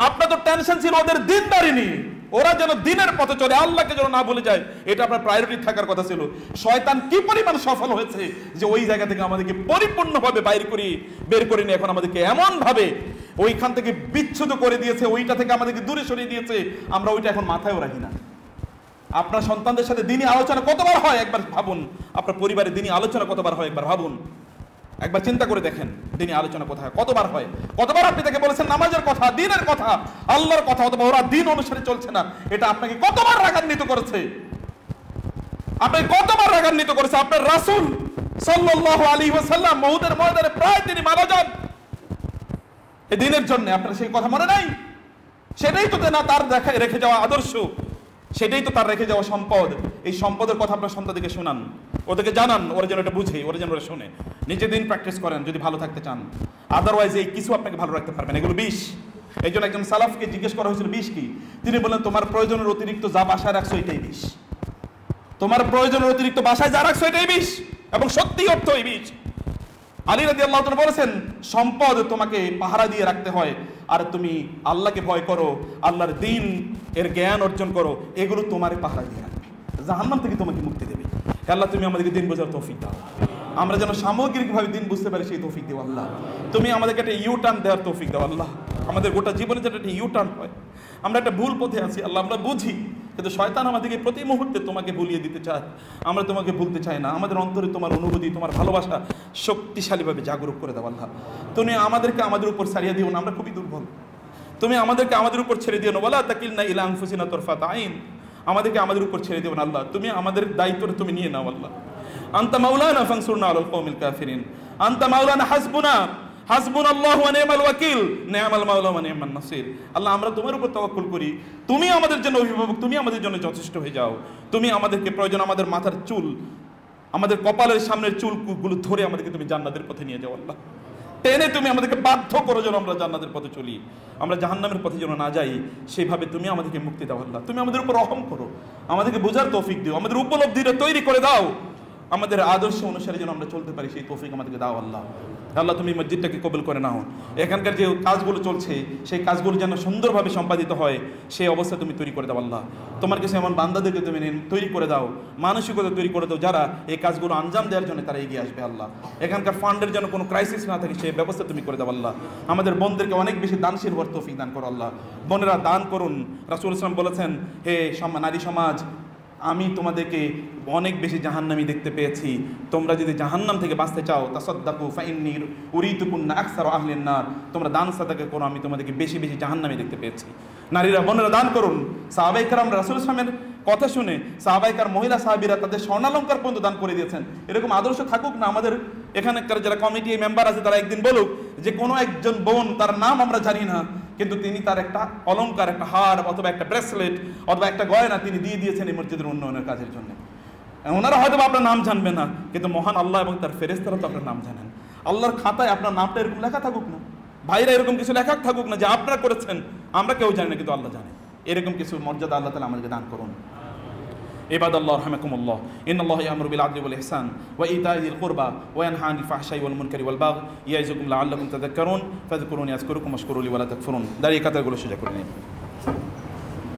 আপনার তো টেনশন ছিল ওদের দিনদারি নিয়ে, ওরা যেন দিনের পথে চলে, আল্লাহকে যেন না ভুলে যায়, এটা আপনার প্রায়োরিটি থাকার কথা ছিল। শয়তান কি পরিমাণ সফল হয়েছে যে ওই জায়গা থেকে আমাদেরকে পরিপূর্ণভাবে বের করে নিয়ে এখন আমাদেরকে এমন ভাবে ওইখান থেকে বিচ্ছুত করে দিয়েছে, ওইটা থেকে আমাদেরকে দূরে সরিয়ে দিয়েছে, আমরা ওইটা এখন মাথায়ও রাখি না। আপনার সন্তানদের সাথে দিনই আলোচনা কতবার হয় একবার ভাবুন, আপনার পরিবারে দিনই আলোচনা কতবার হয় একবার ভাবুন, একবার চিন্তা করে দেখেন দিনই আলোচনা কোথায় কতবার হয়, কতবার আপনি তাকে বলেছেন নামাজের কথা, দিনের কথা, আল্লাহর কথা, অথবা ওরা দিন অনুসারে চলছে না, এটা আপনাকে কতবার রাগান্বিত করেছে, আপনাকে কতবার রাগান্বিত করেছে। আপনার রাসূল সাল্লাল্লাহু আলাইহি ওয়াসাল্লাম উহুদের ময়দানে প্রায় তিনি মারা যান এই দিনের জন্য, আপনার সেই কথা মনে নাই? সেটাই তো না তার রেখে যাওয়া আদর্শ, সেটাই তো তার রেখে যাওয়া সম্পদ। এই সম্পদের কথা আপনার সন্তানদেরকে শোনান, ওদেরকে জানান, ওরা যেন এটা বুঝে, ওরা যেন ওরা শোনে। নিজে দিন প্র্যাকটিস করেন যদি ভালো থাকতে চান, আদারওয়াইজ এই কিছু আপনাকে ভালো রাখতে পারবেন, এগুলো বিষ। এই জন্য একজন সালাফকে জিজ্ঞেস করা হয়েছিল বিষ কি? তিনি বললেন, তোমার প্রয়োজনের অতিরিক্ত যা বাসায় রাখছো এটাই বিষ। তোমার প্রয়োজনের অতিরিক্ত বাসায় যা রাখছো এটাই বিষ, এবং সত্যি অর্থ এই বিষ। আলী রাদিয়াল্লাহু তাআলা বলেছেন, সম্পদ তোমাকে পাহারা দিয়ে রাখতে হয়, আর তুমি আল্লাহকে ভয় করো, আল্লাহর দ্বীন এর জ্ঞান অর্জন করো, এগুলো তোমার পাহারা দিয়ে রাখবে। জাহান্নাম থেকে তোমাকে মুক্তি দেবে। হে আল্লাহ, তুমি আমাদেরকে দিন বোঝার তৌফিক দাও, আমরা যেন সামগ্রিকভাবে দিন বুঝতে পারি সেই তৌফিক দেও আল্লাহ। তুমি আমাদেরকে একটা ইউটার্ন দেওয়ার তৌফিক দাও আল্লাহ। আমাদের গোটা জীবনে যেটা একটা ইউটার্ন হয়, আমরা একটা ভুল পথে আছি আল্লাহ, আমরা বুঝি, কিন্তু শয়তান আমাদেরকে প্রতি মুহূর্তে তোমাকে ভুলিয়ে দিতে চায়। আমরা তোমাকে ভুলতে চাই না। আমাদের অন্তরে তোমার অনুভূতি, তোমার ভালোবাসা শক্তিশালীভাবে জাগরুক করে দাও আল্লাহ। তুমি আমাদেরকে আমাদের উপর ছাড়িয়ে দিও না, আমরা খুবই দুর্বল। তুমি আমাদেরকে আমাদের উপর ছেড়ে দিও না, ওয়ালা তাকিলনা ইলা আনফুসিনা তারফাত আইন। আমাদেরকে আমাদের উপর ছেড়ে দিও না আল্লাহ, তুমি আমাদের দায়িত্বটা তুমি নিয়ে নাও আল্লাহ। আনতা মাওলানা ফানসুরনা আলাল কওমিল কাফিরিন। আনতা মাওলানা হাসবুনা হাসবুনাল্লাহু ওয়া নি'মাল ওয়াকিল নি'মাল মাওলা ওয়া নি'মান নাসির। আল্লাহ, আমরা তোমার উপর তাওয়াক্কুল করি, তুমি আমাদের জন্য অভিভাবক, তুমি আমাদের জন্য যথেষ্ট হয়ে যাও। তুমি আমাদেরকে প্রয়োজন আমাদের মাথার চুল, আমাদের কপালের সামনের চুলগুলো ধরে আমাদেরকে তুমি জান্নাতের পথে নিয়ে যাও আল্লাহ। টেনে তুমি আমাদেরকে বাধ্য করো যেন আমরা জান্নাতের পথে চলি, আমরা জাহান্নামের পথে যেন না যাই, সেইভাবে তুমি আমাদেরকে মুক্তি দাও আল্লাহ। তুমি আমাদের উপর রহম করো, আমাদেরকে বোঝার তৌফিক দিও, আমাদের উপলব্ধিটা তৈরি করে দাও, আমাদের আদর্শ অনুসারে যেন আমরা চলতে পারি সেই তৌফিক আমাদেরকে দাও আল্লাহ। আল্লাহ, তুমি মসজিদটাকে কবুল করে নাও। এখানকার যে কাজগুলো চলছে সেই কাজগুলো যেন সুন্দরভাবে সম্পাদিত হয় সেই অবস্থা তুমি তৈরি করে দাও আল্লাহ। তোমার কাছে এমন বান্দাদেরকে তুমি তৈরি করে দাও, মানসিকতা তৈরি করে দাও, যারা এই কাজগুলো আঞ্জাম দেওয়ার জন্য তারা এগিয়ে আসবে আল্লাহ। এখানকার ফান্ডের যেন কোনো ক্রাইসিস না থাকে সেই ব্যবস্থা তুমি করে দাও আল্লাহ। আমাদের বোনদেরকে অনেক বেশি দানশীল হওয়ার তৌফিক দান করো আল্লাহ। বোনেরা দান করুন। রাসূল সাল্লাল্লাহু আলাইহি ওয়াসাল্লাম বলেছেন, হে নারী সমাজ, আমি তোমাদেরকে অনেক বেশি জাহান্নামী দেখতে পেয়েছি, তোমরা যদি জাহান্নাম থেকে বাঁচতে চাও তাসাদ্দাকু ফাইন্নী উরিতুকুন্না আকসারু আহলিন নার, তোমরা দান সাদাকা করো, আমি তোমাদেরকে বেশি বেশি জাহান্নামী দেখতে পেয়েছি। নারীরা বোনেরা দান করুন। সাহাবায়ে কেরাম রাসূল সাল্লাল্লাহু আলাইহি ওয়াসাল্লামের কথা শুনে সাহাবায়ে কেরাম মহিলা সাহাবীরা তাদের স্বর্ণালঙ্কার পর্যন্ত দান করে দিয়েছেন। এরকম আদর্শ থাকুক না আমাদের এখানকার যারা কমিটি মেম্বার আছে, তারা একদিন বলুক যে কোনো একজন বোন, তার নাম আমরা জানি না, কিন্তু তিনি তার একটা অলংকার, একটা হার অথবা একটা ব্রেসলেট অথবা একটা গয়না তিনি দিয়ে দিয়েছেন এই মসজিদের উন্নয়নের কাজের জন্য। ওনারা হয়তো আপনার নাম জানবে না, কিন্তু মহান আল্লাহ এবং তার ফেরেশতারা তো আপনার নাম জানেন। আল্লাহর খাতায় আপনার নামটা এরকম লেখা থাকুক না, ভাইরা এরকম কিছু লেখা থাকুক না যে আপনারা করেছেন, আমরা কেউ জানি না কিন্তু আল্লাহ জানে। এরকম কিছু মর্যাদা আল্লাহ তাআলা আমাদেরকে দান করুন। ইবাদাল্লাহ রাহমাকুমুল্লাহ, ইন্নাল্লাহা ইয়া'মুরু বিল আদলি ওয়াল ইহসান ওয়া ইতা'i যিল কুরবা ওয়া ইয়ানহা আনিল ফাহশাই ওয়াল মুনকারি ওয়াল বাগই ইয়া'iযুকুম লাআল্লাকুম তাযাক্কারুন ফাযকুরুনি আযকুরুকুম ওয়াশকুরু লি ওয়া লা তাকফুরুন। দাঁড়িয়ে কাতারগুলো সোজা করে নিন।